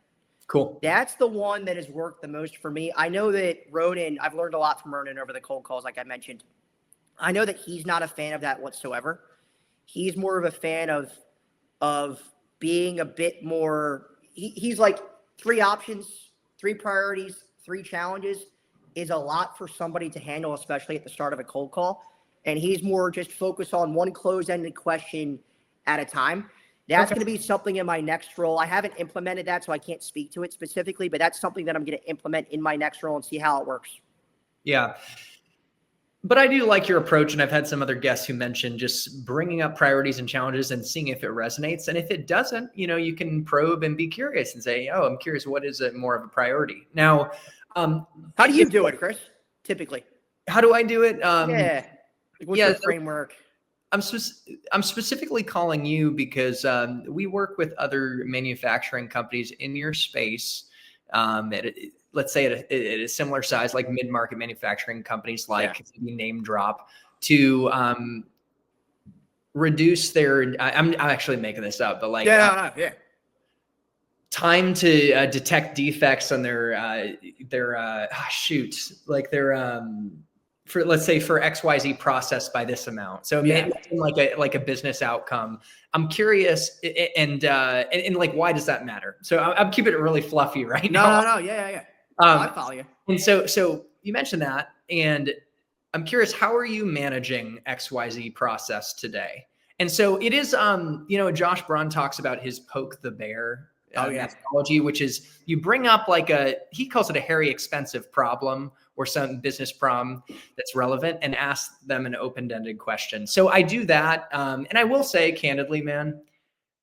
Cool. That's the one that has worked the most for me. I know that Ronan, I've learned a lot from Ronan over the cold calls, like I mentioned. I know that he's not a fan of that whatsoever. He's more of a fan of being a bit more, he's like 3 options, 3 priorities, 3 challenges is a lot for somebody to handle, especially at the start of a cold call. And he's more just focused on one closed-ended question at a time. That's going to be something in my next role. I haven't implemented that, so I can't speak to it specifically, but that's something that I'm going to implement in my next role and see how it works. Yeah. But I do like your approach, and I've had some other guests who mentioned just bringing up priorities and challenges and seeing if it resonates. And if it doesn't, you know, you can probe and be curious and say, oh, I'm curious, what is more of a priority? Now, how do you do it, Chris, typically? How do I do it? What's your framework? I'm specifically calling you because we work with other manufacturing companies in your space. Let's say at a similar size, like mid-market manufacturing companies, like name drop, to reduce their. I'm actually making this up, but like time to detect defects on their for, let's say, for XYZ process by this amount. So maybe like a business outcome. I'm curious, and like, why does that matter? So I'm keeping it really fluffy right now. No. Yeah. I follow you. And so you mentioned that, and I'm curious, how are you managing XYZ process today? And so it is, Josh Braun talks about his poke the bear methodology, which is you bring up like he calls it a hairy, expensive problem or some business problem that's relevant, and ask them an open-ended question. So I do that. And I will say candidly, man,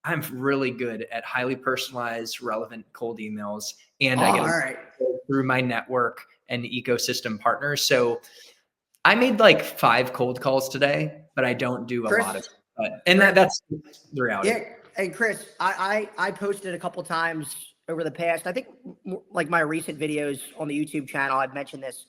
I'm really good at highly personalized, relevant cold emails. And I get through my network and ecosystem partners. So I made like 5 cold calls today, but I don't do a lot of it. And that's the reality. Yeah. And Chris, I posted a couple times over the past, I think like my recent videos on the YouTube channel, I've mentioned this.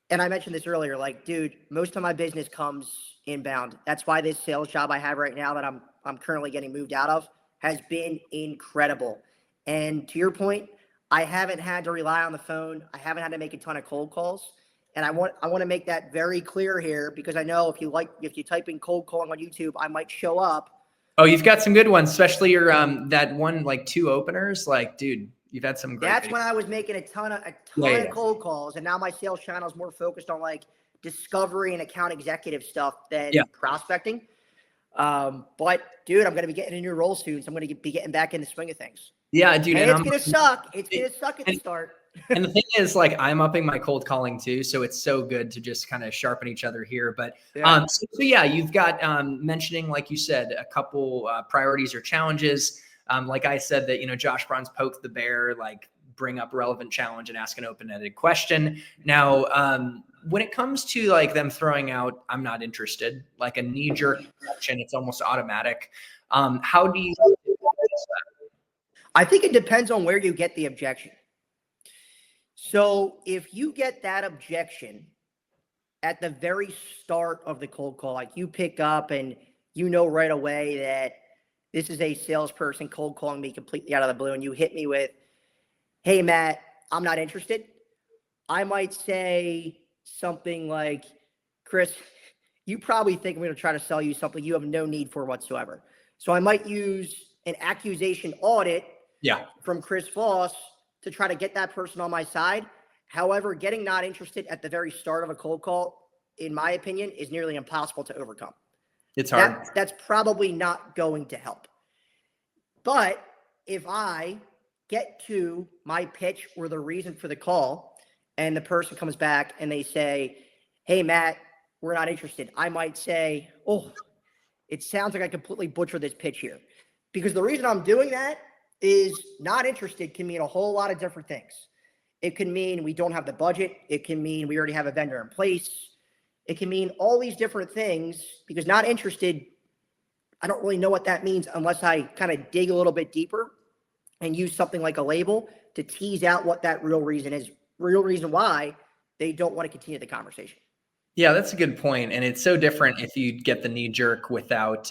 And I mentioned this earlier, like, dude, most of my business comes inbound. That's why this sales job I have right now that I'm currently getting moved out of has been incredible. And to your point, I haven't had to rely on the phone. I haven't had to make a ton of cold calls. And I want to make that very clear here, because I know if you type in cold calling on YouTube, I might show up. Oh, you've got some good ones, especially your that one, like 2 openers. Like, dude, you've had some great. That's when I was making a ton of cold calls, and now my sales channel is more focused on like discovery and account executive stuff than prospecting. But dude, I'm going to be getting a new role soon, so I'm going to be getting back in the swing of things. Yeah, dude. And And it's going to suck. It's going to suck at the and, start. and the thing is, like, I'm upping my cold calling too. So it's so good to just kind of sharpen each other here. But Yeah. so yeah, you've got mentioning, like you said, a couple priorities or challenges. Like I said, that, Josh Brown's poke the bear, like bring up a relevant challenge and ask an open-ended question. Now, when it comes to like them throwing out, I'm not interested, like a knee-jerk reaction, it's almost automatic. How do you? I think it depends on where you get the objection. So if you get that objection at the very start of the cold call, like you pick up and you know right away that this is a salesperson cold calling me completely out of the blue, and you hit me with, hey, Matt, I'm not interested. I might say something like, Chris, you probably think I'm going to try to sell you something you have no need for whatsoever. So I might use an accusation audit from Chris Voss to try to get that person on my side. However, getting not interested at the very start of a cold call, in my opinion, is nearly impossible to overcome. It's hard. That's probably not going to help. But if I get to my pitch or the reason for the call, and the person comes back and they say, hey, Matt, we're not interested, I might say, oh, it sounds like I completely butchered this pitch here. Because the reason I'm doing that is not interested can mean a whole lot of different things. It can mean we don't have the budget. It can mean we already have a vendor in place. It can mean all these different things, because not interested, I don't really know what that means unless I kind of dig a little bit deeper and use something like a label to tease out what that real reason is, real reason why they don't want to continue the conversation. Yeah, that's a good point. And it's so different if you get the knee jerk without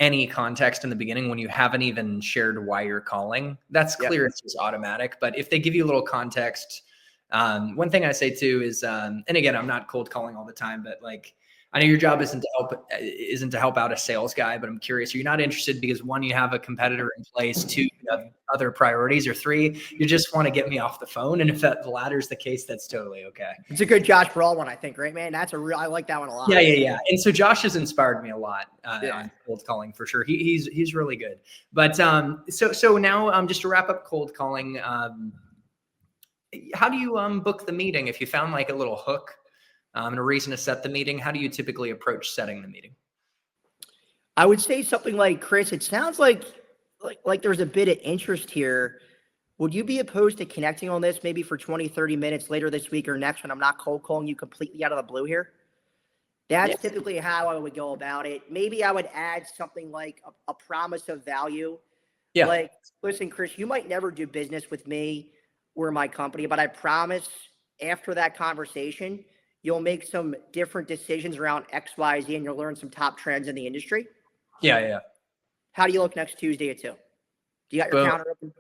any context in the beginning, when you haven't even shared why you're calling. That's clear. It's just automatic. But if they give you a little context, one thing I say too is, and again, I'm not cold calling all the time, but like, I know your job isn't to help out a sales guy, but I'm curious, are you not interested because, one, you have a competitor in place, two, you have other priorities, or three, you just want to get me off the phone? And if that latter is the case, that's totally okay. It's a good Josh Brawl one, I think, right, man? That's I like that one a lot. Yeah. And so Josh has inspired me a lot on cold calling, for sure. He's really good. But so now, just to wrap up cold calling, how do you book the meeting? If you found like a little hook and a reason to set the meeting, how do you typically approach setting the meeting? I would say something like, Chris, it sounds like there's a bit of interest here. Would you be opposed to connecting on this maybe for 20, 30 minutes later this week or next, when I'm not cold calling you completely out of the blue here? That's typically how I would go about it. Maybe I would add something like a promise of value. Yeah. Like, listen, Chris, you might never do business with me or my company, but I promise after that conversation, you'll make some different decisions around X, Y, Z, and you'll learn some top trends in the industry. Yeah. How do you look next Tuesday at 2? Do you got your calendar open?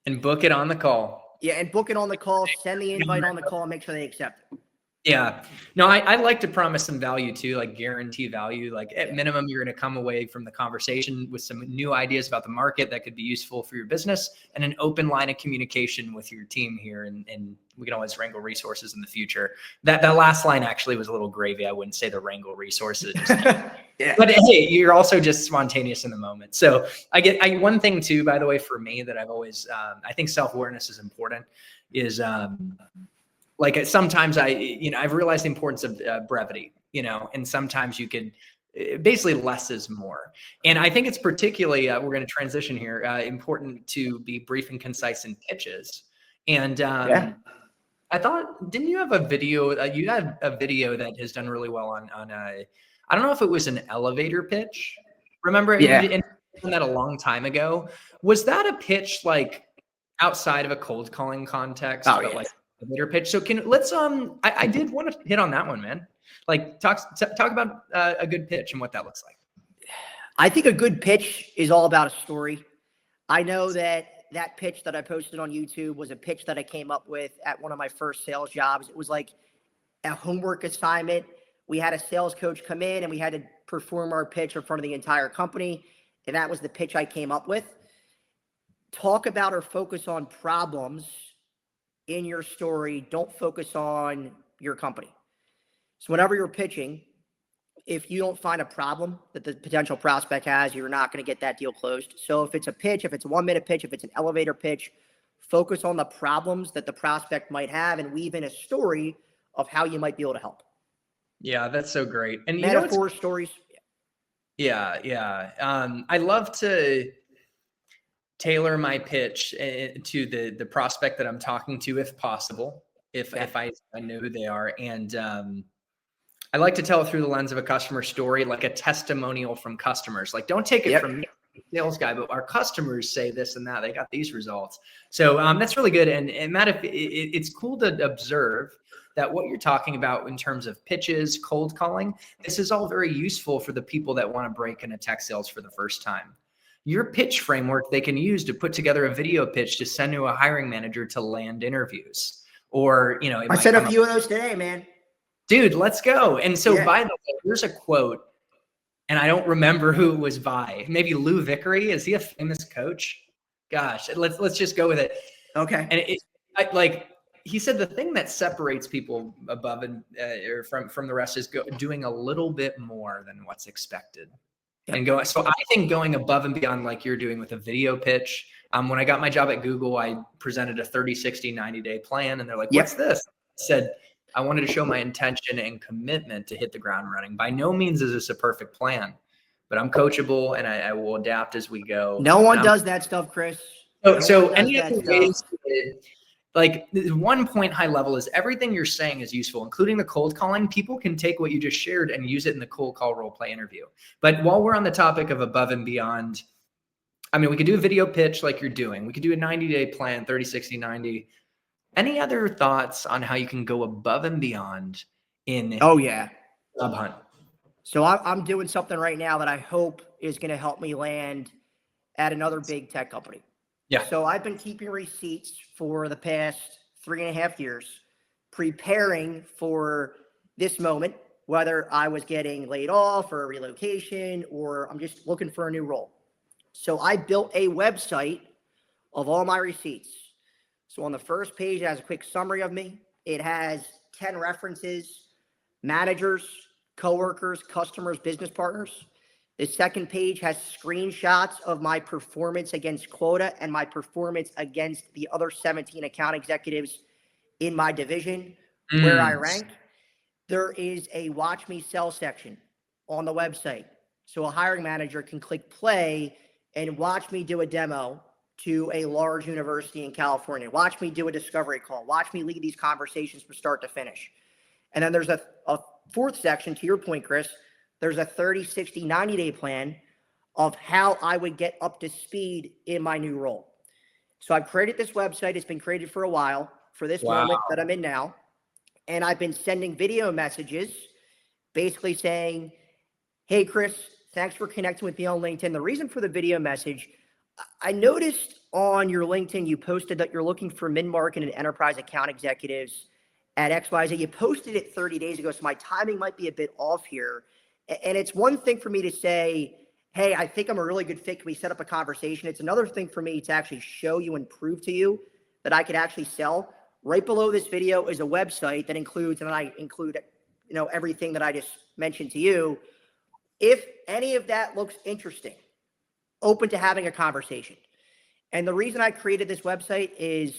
And book it on the call. Yeah, and book it on the call. Send the invite on the call and make sure they accept it. Yeah. No, I like to promise some value too, like guarantee value. Like at minimum, you're going to come away from the conversation with some new ideas about the market that could be useful for your business, and an open line of communication with your team here. And we can always wrangle resources in the future. That last line actually was a little gravy. I wouldn't say the wrangle resources. But hey, you're also just spontaneous in the moment. So one thing too, by the way, for me, that I've always, I think self-awareness is important, is, like sometimes I've realized the importance of brevity, and sometimes you could basically less is more. And I think it's particularly, we're going to transition here, important to be brief and concise in pitches. And I thought, didn't you have a video? You had a video that has done really well on I don't know if it was an elevator pitch. Remember? Yeah. You did that a long time ago. Was that a pitch like outside of a cold calling context? Like elevator pitch. So let's I did want to hit on that one, man. Like talk about a good pitch and what that looks like. I think a good pitch is all about a story. I know that pitch that I posted on YouTube was a pitch that I came up with at one of my first sales jobs. It was like a homework assignment. We had a sales coach come in and we had to perform our pitch in front of the entire company. And that was the pitch I came up with. Talk about or focus on problems in your story. Don't focus on your company. So whenever you're pitching, if you don't find a problem that the potential prospect has, you're not going to get that deal closed. So if it's a pitch, if it's a 1-minute pitch, if it's an elevator pitch, focus on the problems that the prospect might have and weave in a story of how you might be able to help. Yeah, that's so great. And Metaphor stories. Yeah. I love to tailor my pitch to the prospect that I'm talking to, if possible, if I know who they are. And I like to tell it through the lens of a customer story, like a testimonial from customers. Like, don't take it from me, sales guy, but our customers say this and that. They got these results. So that's really good. And Matt, it's cool to observe that what you're talking about in terms of pitches, cold calling, this is all very useful for the people that want to break into tech sales for the first time. Your pitch framework they can use to put together a video pitch to send to a hiring manager to land interviews. Or, you know, I sent a few of those today, man. Dude, let's go. And so by the way, here's a quote, and I don't remember who it was by. Maybe Lou Vickery. Is he a famous coach? Gosh, let's just go with it. Okay. And he said the thing that separates people above and or from the rest is doing a little bit more than what's expected. And so I think going above and beyond, like you're doing with a video pitch. When I got my job at Google, I presented a 30, 60, 90-day plan, and they're like, "What's this?" I said, I wanted to show my intention and commitment to hit the ground running. By no means is this a perfect plan, but I'm coachable and I will adapt as we go. No one does that stuff, Chris. So any of the ways, like the 1 point high level is everything you're saying is useful, including the cold calling. People can take what you just shared and use it in the cold call role play interview. But while we're on the topic of above and beyond, I mean, we could do a video pitch like you're doing. We could do a 90-day plan, 30, 60, 90. Any other thoughts on how you can go above and beyond in Sub Hunt? So I'm doing something right now that I hope is going to help me land at another big tech company. Yeah. So I've been keeping receipts for the past 3.5 years, preparing for this moment, whether I was getting laid off or a relocation, or I'm just looking for a new role. So I built a website of all my receipts. So on the first page, it has a quick summary of me. It has 10 references, managers, coworkers, customers, business partners. The second page has screenshots of my performance against quota and my performance against the other 17 account executives in my division, where I rank. There is a watch me sell section on the website. So a hiring manager can click play and watch me do a demo to a large university in California. Watch me do a discovery call. Watch me lead these conversations from start to finish. And then there's a fourth section, to your point, Chris. There's a 30, 60, 90-day plan of how I would get up to speed in my new role. So I've created this website. It's been created for a while for this moment that I'm in now. And I've been sending video messages basically saying, "Hey, Chris, thanks for connecting with me on LinkedIn. The reason for the video message, I noticed on your LinkedIn, you posted that you're looking for mid-market and enterprise account executives at XYZ. You posted it 30 days ago, so my timing might be a bit off here. And it's one thing for me to say, hey, I think I'm a really good fit. Can we set up a conversation? It's another thing for me to actually show you and prove to you that I could actually sell. Right below this video is a website that includes, and I include, everything that I just mentioned to you. If any of that looks interesting, open to having a conversation. And the reason I created this website is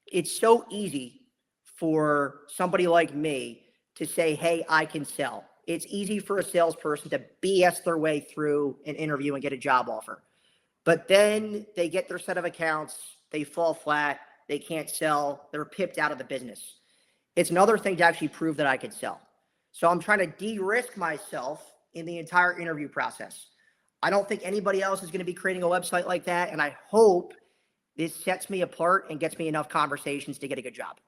it's so easy for somebody like me to say, hey, I can sell. It's easy for a salesperson to BS their way through an interview and get a job offer. But then they get their set of accounts, they fall flat, they can't sell, they're pipped out of the business. It's another thing to actually prove that I could sell. So I'm trying to de-risk myself in the entire interview process. I don't think anybody else is going to be creating a website like that, and I hope this sets me apart and gets me enough conversations to get a good job.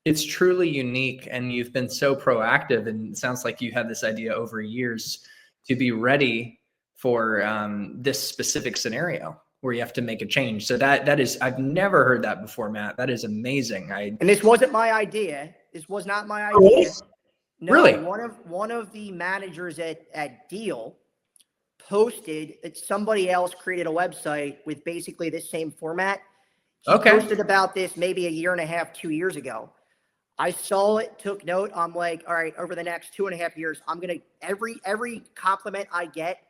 It's truly unique, and you've been so proactive, and it sounds like you had this idea over years to be ready for this specific scenario where you have to make a change. So that is, I've never heard that before, Matt. That is amazing. And this wasn't my idea. This was not my idea. No, really? One of the managers at Deal posted that somebody else created a website with basically this same format. He posted about this maybe 1.5 years, 2 years ago. I saw it, took note. I'm like, all right, over the next 2.5 years, I'm going to, every compliment I get,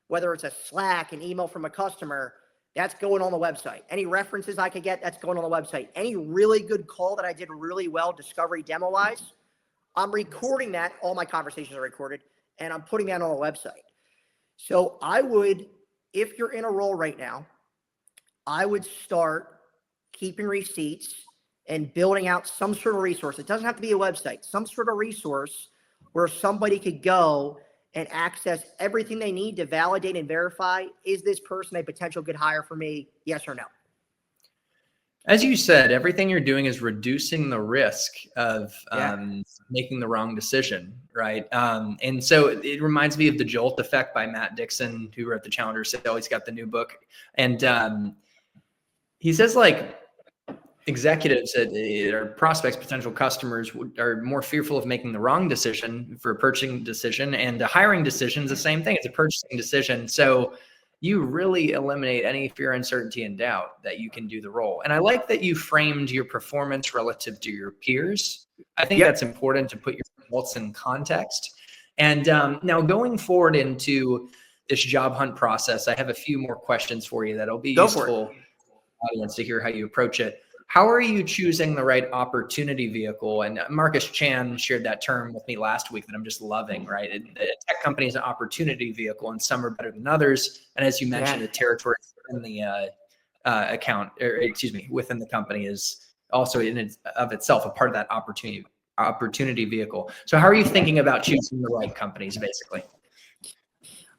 whether it's a Slack, an email from a customer, that's going on the website. Any references I could get, that's going on the website. Any really good call that I did really well, discovery demo wise, I'm recording that. All my conversations are recorded, and I'm putting that on the website. So I would, if you're in a role right now, I would start keeping receipts and building out some sort of resource. It doesn't have to be a website, some sort of resource where somebody could go and access everything they need to validate and verify, is this person a potential good hire for me? Yes or no? As you said, everything you're doing is reducing the risk of making the wrong decision, right? And so it reminds me of the Jolt Effect by Matt Dixon, who wrote the Challenger Sale. He's got the new book. And he says, like, executives or prospects, potential customers are more fearful of making the wrong decision for a purchasing decision, and a hiring decision is the same thing. It's a purchasing decision. So you really eliminate any fear, uncertainty, and doubt that you can do the role. And I like that you framed your performance relative to your peers. I think that's important to put your results in context. And now going forward into this job hunt process, I have a few more questions for you that'll be useful for the audience to hear how you approach it. How are you choosing the right opportunity vehicle? And Marcus Chan shared that term with me last week that I'm just loving, right? A tech company is an opportunity vehicle, and some are better than others. And as you mentioned, the territory in the account, or excuse me, within the company is also in of itself a part of that opportunity vehicle. So how are you thinking about choosing the right companies, basically?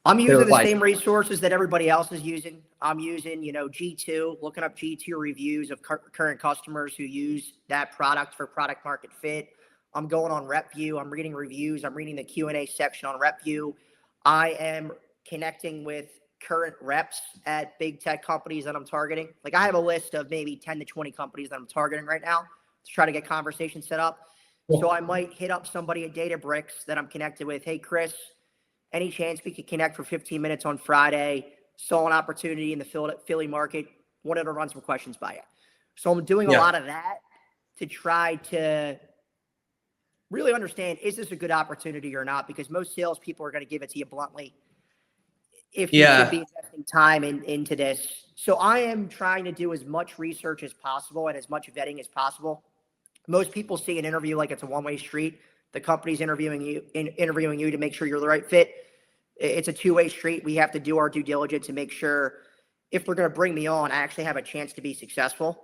I'm using the same resources that everybody else is using. I'm using, G2, looking up G2 reviews of current customers who use that product for product market fit. I'm going on RepView. I'm reading reviews. I'm reading the Q&A section on RepView. I am connecting with current reps at big tech companies that I'm targeting. Like, I have a list of maybe 10 to 20 companies that I'm targeting right now to try to get conversations set up. So I might hit up somebody at Databricks that I'm connected with. Hey, Chris, any chance we could connect for 15 minutes on Friday? Saw an opportunity in the Philly market. Wanted to run some questions by you. So I'm doing a lot of that to try to really understand, is this a good opportunity or not? Because most salespeople are going to give it to you bluntly if you should be investing time into this. So I am trying to do as much research as possible and as much vetting as possible. Most people see an interview like it's a one-way street. The company's interviewing you to make sure you're the right fit. It's a two-way street. We have to do our due diligence and make sure if they're going to bring me on, I actually have a chance to be successful.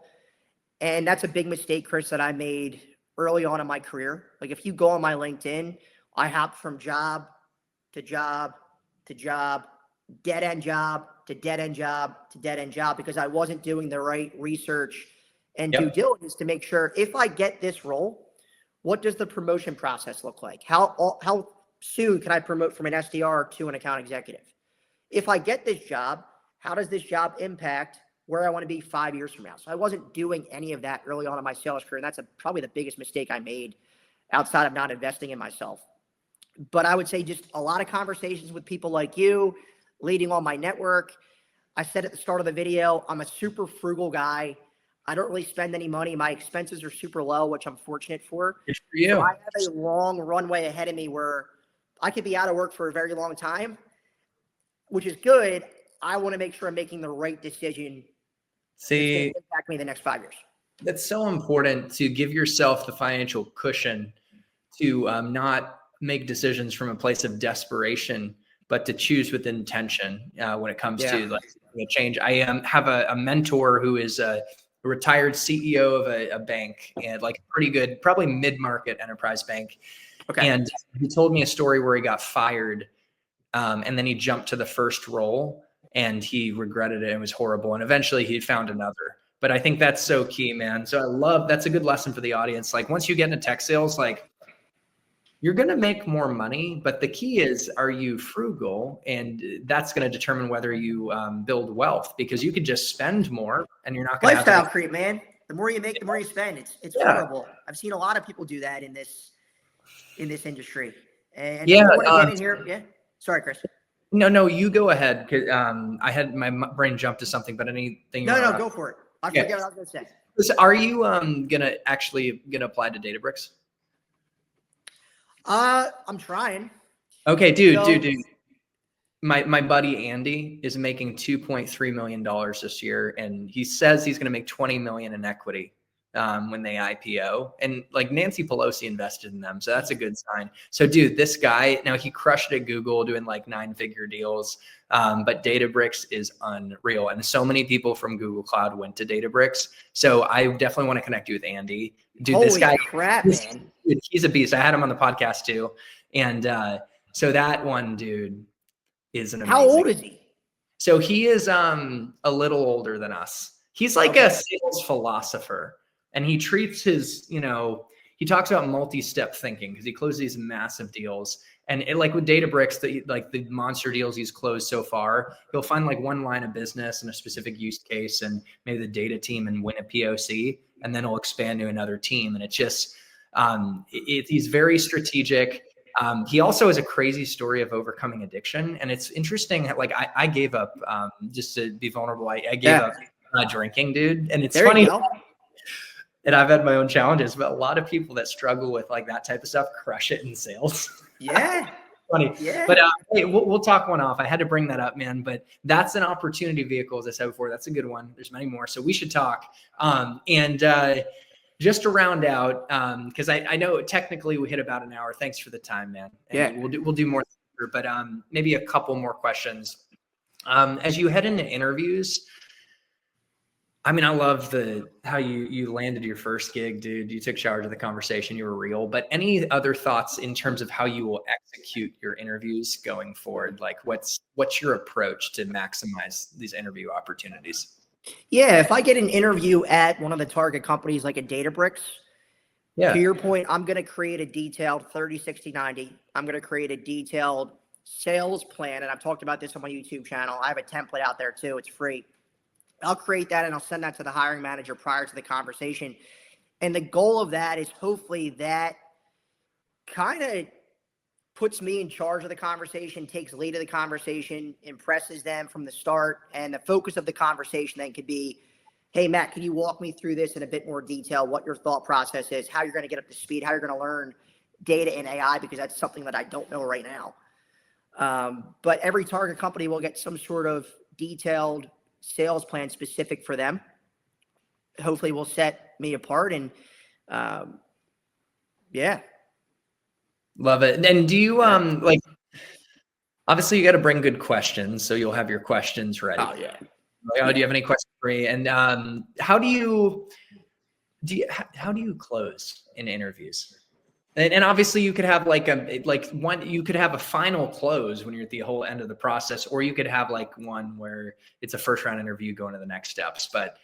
And that's a big mistake, Chris, that I made early on in my career. Like, if you go on my LinkedIn, I hopped from job to job to job, dead-end job to dead-end job to dead-end job, because I wasn't doing the right research and due diligence to make sure, if I get this role, what does the promotion process look like? How soon can I promote from an SDR to an account executive? If I get this job, how does this job impact where I want to be 5 years from now? So I wasn't doing any of that early on in my sales career. And that's probably the biggest mistake I made outside of not investing in myself. But I would say just a lot of conversations with people like you, leading on my network. I said at the start of the video, I'm a super frugal guy. I don't really spend any money. My expenses are super low, which I'm fortunate for. Good for you. So I have a long runway ahead of me where I could be out of work for a very long time, which is good. I want to make sure I'm making the right decision. See, to impact me the next 5 years. That's so important, to give yourself the financial cushion to not make decisions from a place of desperation, but to choose with intention when it comes to like change. I have a mentor who is a retired CEO of a bank, and like pretty good, probably mid-market enterprise bank. Okay. And he told me a story where he got fired, and then he jumped to the first role, and he regretted it. It was horrible. And eventually he found another. But I think that's so key, man. So that's a good lesson for the audience. Like, once you get into tech sales, like, you're going to make more money, but the key is, are you frugal? And that's going to determine whether you build wealth, because you could just spend more and you're not going to lifestyle creep, man. The more you make, the more you spend. It's horrible. I've seen a lot of people do that in this industry. And I want to get in here. Yeah. Sorry, Chris. No, you go ahead. Cause I had my brain jump to something, but anything. No, go for it. I forget what I was going to say. So are you gonna apply to Databricks? I'm trying. Okay, dude, So, My buddy Andy is making $2.3 million this year, and he says he's going to make 20 million in equity when they IPO. And like Nancy Pelosi invested in them, so that's a good sign. So, dude, this guy now he crushed it at Google doing like 9-figure deals, but Databricks is unreal, and so many people from Google Cloud went to Databricks. So I definitely want to connect you with Andy, dude. This holy guy, crap, man. dude, he's a beast. I had him on the podcast too, and so that one, dude, is an How amazing. old is he? So he is a little older than us. He's like a sales philosopher, and he treats his, he talks about multi-step thinking because he closes these massive deals. And like with Databricks, the monster deals he's closed so far, he'll find like one line of business and a specific use case and maybe the data team and win a POC, and then he'll expand to another team. And it just, he's very strategic. He also has a crazy story of overcoming addiction. And it's interesting. Like I gave up, just to be vulnerable. I gave up drinking, dude. And it's funny. And I've had my own challenges, but a lot of people that struggle with like that type of stuff crush it in sales. Yeah. Funny. Yeah. But hey, we'll talk one off. I had to bring that up, man. But that's an opportunity vehicle, as I said before. That's a good one. There's many more. So we should talk. Just to round out, because I know technically we hit about an hour. Thanks for the time, man. And we'll do more, but maybe a couple more questions. As you head into interviews, I mean, I love how you landed your first gig, dude. You took charge of the conversation. You were real. But any other thoughts in terms of how you will execute your interviews going forward? Like, what's your approach to maximize these interview opportunities? Yeah, if I get an interview at one of the target companies like a Databricks, to your point, I'm going to create a detailed 30, 60, 90. I'm going to create a detailed sales plan. And I've talked about this on my YouTube channel. I have a template out there too. It's free. I'll create that and I'll send that to the hiring manager prior to the conversation. And the goal of that is hopefully that kind of puts me in charge of the conversation, takes lead of the conversation, impresses them from the start. And the focus of the conversation then could be, hey, Matt, can you walk me through this in a bit more detail, what your thought process is, how you're going to get up to speed, how you're going to learn data and AI, because that's something that I don't know right now. But every target company will get some sort of detailed sales plan specific for them. Hopefully will set me apart. And yeah. Love it. And do you like, obviously you got to bring good questions, so you'll have your questions ready. Oh yeah. Like, do you have any questions for me? And how do you close in interviews? And obviously you could have you could have a final close when you're at the whole end of the process, or you could have like one where it's a first round interview going to the next steps. But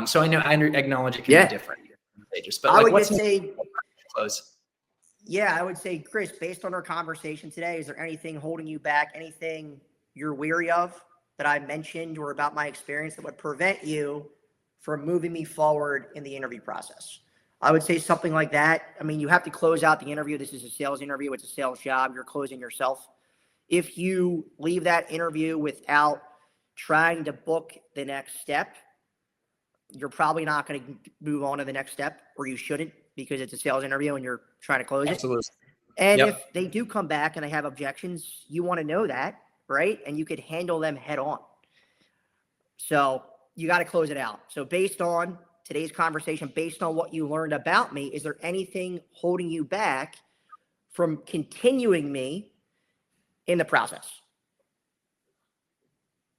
so I acknowledge it can be different stages. But I would just say close. Yeah, I would say, Chris, based on our conversation today, is there anything holding you back, anything you're weary of that I mentioned or about my experience that would prevent you from moving me forward in the interview process? I would say something like that. I mean, you have to close out the interview. This is a sales interview. It's a sales job. You're closing yourself. If you leave that interview without trying to book the next step, you're probably not going to move on to the next step, or you shouldn't, because it's a sales interview and you're trying to close it. And if they do come back and they have objections, you want to know that, right? And you could handle them head on. So you got to close it out. So based on today's conversation, based on what you learned about me, is there anything holding you back from continuing me in the process?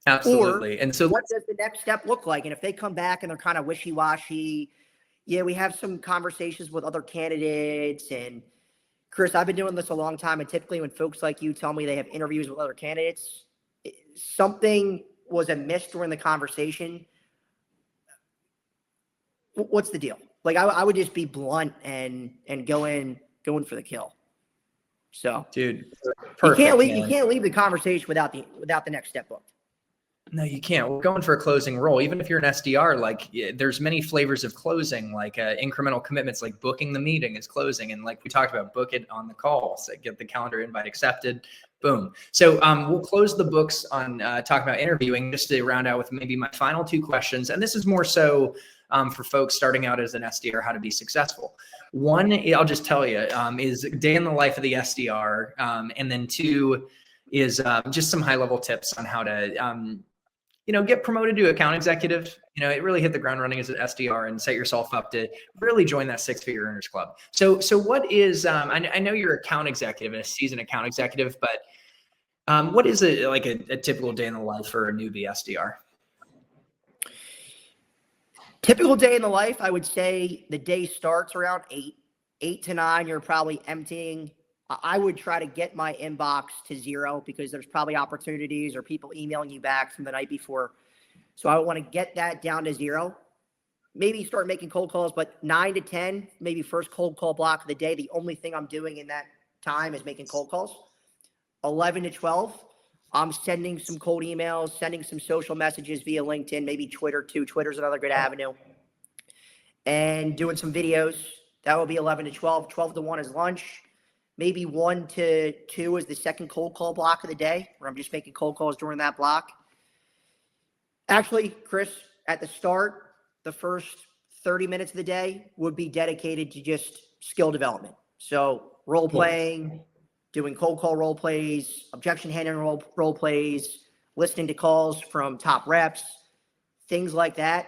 Absolutely. And so what does the next step look like? And if they come back and they're kind of wishy-washy, yeah, we have some conversations with other candidates. And Chris, I've been doing this a long time. And typically when folks like you tell me they have interviews with other candidates, something was amiss during the conversation. What's the deal? Like I would just be blunt and going for the kill. So, dude, perfect, you can't leave the conversation without the next step booked. No, you can't. We're going for a closing role. Even if you're an SDR, like there's many flavors of closing, like incremental commitments, like booking the meeting is closing. And like we talked about, book it on the call. So get the calendar invite accepted. Boom. So we'll close the books on talking about interviewing, just to round out with maybe my final two questions. And this is more so for folks starting out as an SDR, how to be successful. One, I'll just tell you, is day in the life of the SDR. And then two is just some high level tips on how to, get promoted to account executive. It really hit the ground running as an SDR and set yourself up to really join that 6-figure earners club. So what is, I know you're account executive and a seasoned account executive, but what is a typical day in the life for a newbie SDR? Typical day in the life, I would say the day starts around 8 to 9. You're probably emptying. I would try to get my inbox to 0 because there's probably opportunities or people emailing you back from the night before. So I want to get that down to 0. Maybe start making cold calls, but 9 to 10, maybe first cold call block of the day. The only thing I'm doing in that time is making cold calls. 11 to 12, I'm sending some cold emails, sending some social messages via LinkedIn, maybe Twitter too. Twitter's another good avenue. And doing some videos. That will be 11 to 12. 12 to 1 is lunch. Maybe 1 to 2 is the second cold call block of the day, where I'm just making cold calls during that block. Actually, Chris, at the start, the first 30 minutes of the day would be dedicated to just skill development. So role playing, doing cold call role plays, objection handling role plays, listening to calls from top reps, things like that.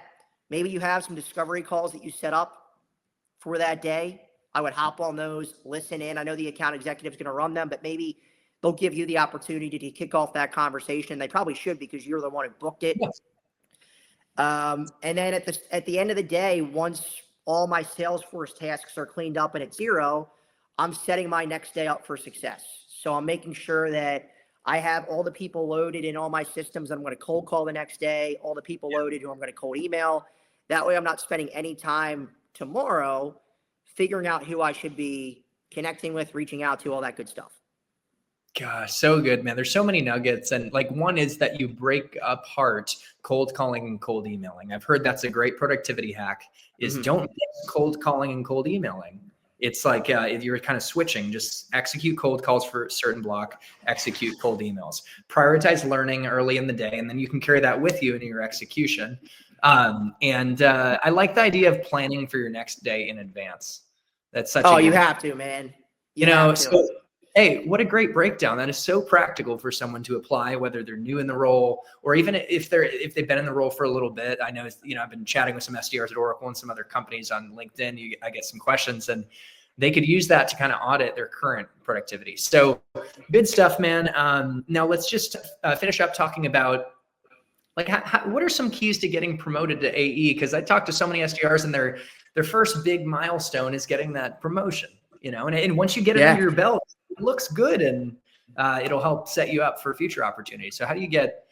Maybe you have some discovery calls that you set up for that day. I would hop on those, listen in. I know the account executive is going to run them, but maybe they'll give you the opportunity to kick off that conversation. They probably should because you're the one who booked it. Yes. And then at the end of the day, once all my Salesforce tasks are cleaned up and it's 0, I'm setting my next day up for success. So I'm making sure that I have all the people loaded in all my systems I'm going to cold call the next day, all the people loaded who I'm going to cold email. That way I'm not spending any time tomorrow figuring out who I should be connecting with, reaching out to, all that good stuff. Gosh, so good, man. There's so many nuggets. And one is that you break apart cold calling and cold emailing. I've heard that's a great productivity hack is don't mix cold calling and cold emailing. It's like you're kind of switching, just execute cold calls for a certain block, execute cold emails, prioritize learning early in the day, and then you can carry that with you into your execution. I like the idea of planning for your next day in advance. That's such you have to, man. So, hey, what a great breakdown. That is so practical for someone to apply, whether they're new in the role or even if they've been in the role for a little bit. I know, I've been chatting with some SDRs at Oracle and some other companies on LinkedIn. I get some questions and they could use that to kind of audit their current productivity. So good stuff, man. Now let's just finish up talking about what are some keys to getting promoted to AE? Because I talked to so many SDRs and their first big milestone is getting that promotion, and once you get it under your belt, it looks good and it'll help set you up for future opportunities. So how do you get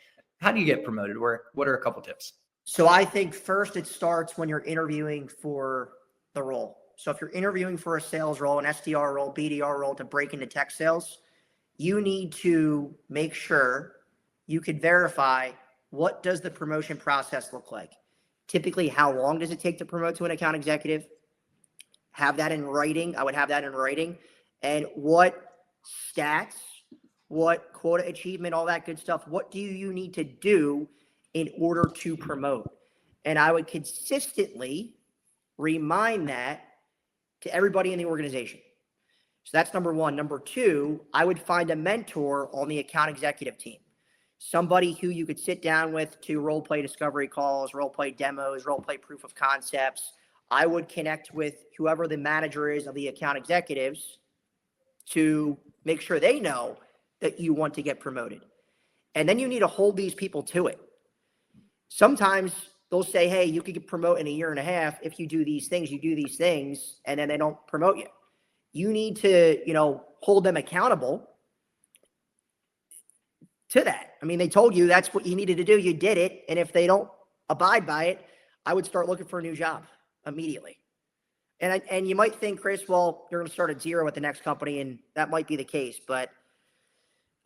promoted? What are a couple tips? So I think first it starts when you're interviewing for the role. So if you're interviewing for a sales role, an SDR role, BDR role to break into tech sales, you need to make sure you could verify what does the promotion process look like. Typically, how long does it take to promote to an account executive? Have that in writing. I would have that in writing. And what stats, what quota achievement, all that good stuff, what do you need to do in order to promote? And I would consistently remind that to everybody in the organization. So that's number one. Number two, I would find a mentor on the account executive team. Somebody who you could sit down with to role play discovery calls, role play demos, role play proof of concepts. I would connect with whoever the manager is of the account executives to make sure they know that you want to get promoted. And then you need to hold these people to it. Sometimes they'll say, hey, you could get promoted in a year and a half if you do these things, and then they don't promote you. You need to, hold them accountable to that. I mean, they told you that's what you needed to do. You did it. And if they don't abide by it, I would start looking for a new job immediately. And you might think, Chris, well, you're going to start at 0 at the next company, and that might be the case. But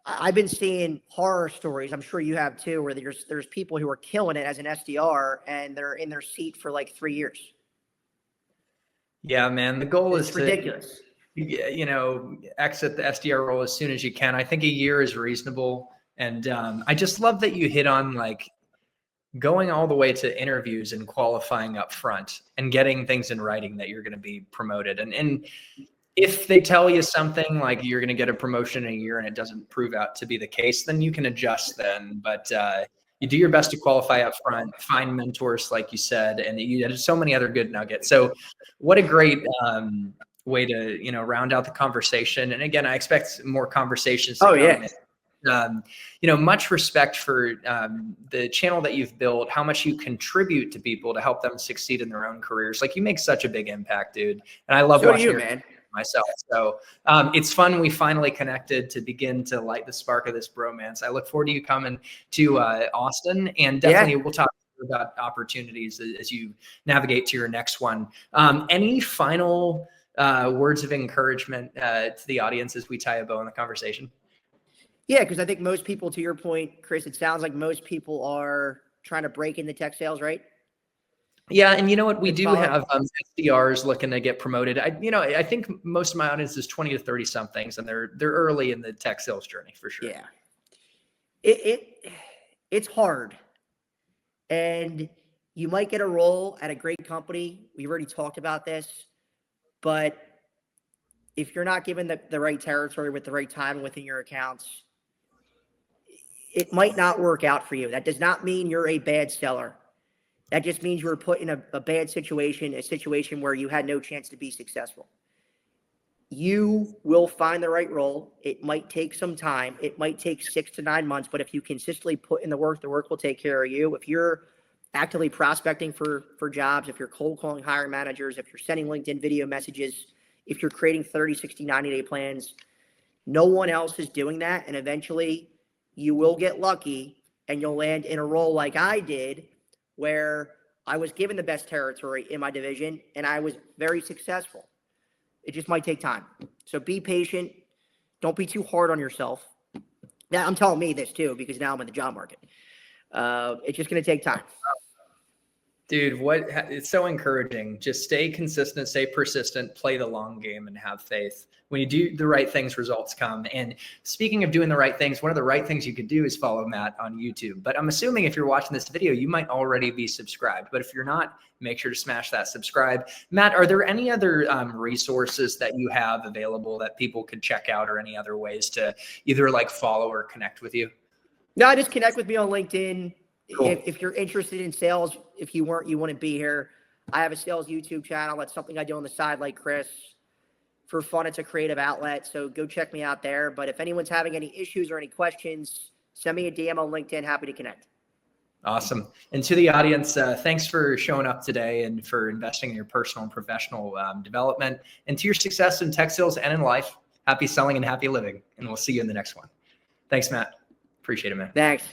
I've been seeing horror stories, I'm sure you have too, where there's people who are killing it as an SDR, and they're in their seat for like 3 years. Yeah, man. The goal is ridiculous. Exit the SDR role as soon as you can. I think a year is reasonable. And I just love that you hit on going all the way to interviews and qualifying up front and getting things in writing that you're going to be promoted. And if they tell you something like you're going to get a promotion in a year and it doesn't prove out to be the case, then you can adjust then. But you do your best to qualify up front, find mentors, like you said, and you had so many other good nuggets. So what a great way to, you know, round out the conversation. And again, I expect more conversations to come. Yeah. You know, much respect for the channel that you've built, how much you contribute to people to help them succeed in their own careers. Like, you make such a big impact, dude. And I love So do watching you, your man. myself. So it's fun. We finally connected to begin to light the spark of this bromance. I look forward to you coming to Austin, and definitely we'll talk about opportunities as you navigate to your next one. Any final words of encouragement to the audience as we tie a bow in the conversation? Yeah, because I think most people, to your point, Chris, it sounds like most people are trying to break into tech sales, right? Yeah, and you know what? We do have SDRs looking to get promoted. I think most of my audience is 20 to 30 somethings, and they're early in the tech sales journey for sure. Yeah, it's hard, and you might get a role at a great company. We've already talked about this, but if you're not given the right territory with the right time within your accounts, it might not work out for you. That does not mean you're a bad seller. That just means you were put in a bad situation, a situation where you had no chance to be successful. You will find the right role. It might take some time. It might take 6 to 9 months, but if you consistently put in the work will take care of you. If you're actively prospecting for jobs, if you're cold calling hiring managers, if you're sending LinkedIn video messages, if you're creating 30, 60, 90-day plans, no one else is doing that. And eventually you will get lucky and you'll land in a role like I did, where I was given the best territory in my division and I was very successful. It just might take time. So be patient. Don't be too hard on yourself. Now, I'm telling me this too, because now I'm in the job market. It's just going to take time. Dude, it's so encouraging. Just stay consistent, stay persistent, play the long game, and have faith. When you do the right things, results come. And speaking of doing the right things, one of the right things you could do is follow Matt on YouTube. But I'm assuming if you're watching this video, you might already be subscribed. But if you're not, make sure to smash that subscribe. Matt, are there any other resources that you have available that people could check out, or any other ways to either like follow or connect with you? No, just connect with me on LinkedIn. Cool. If you're interested in sales, if you weren't, you wouldn't be here. I have a sales YouTube channel. That's something I do on the side, like Chris. For fun, it's a creative outlet, so go check me out there. But if anyone's having any issues or any questions, send me a DM on LinkedIn. Happy to connect. Awesome. And to the audience, thanks for showing up today and for investing in your personal and professional development, and to your success in tech sales and in life. Happy selling and happy living. And we'll see you in the next one. Thanks, Matt. Appreciate it, man. Thanks.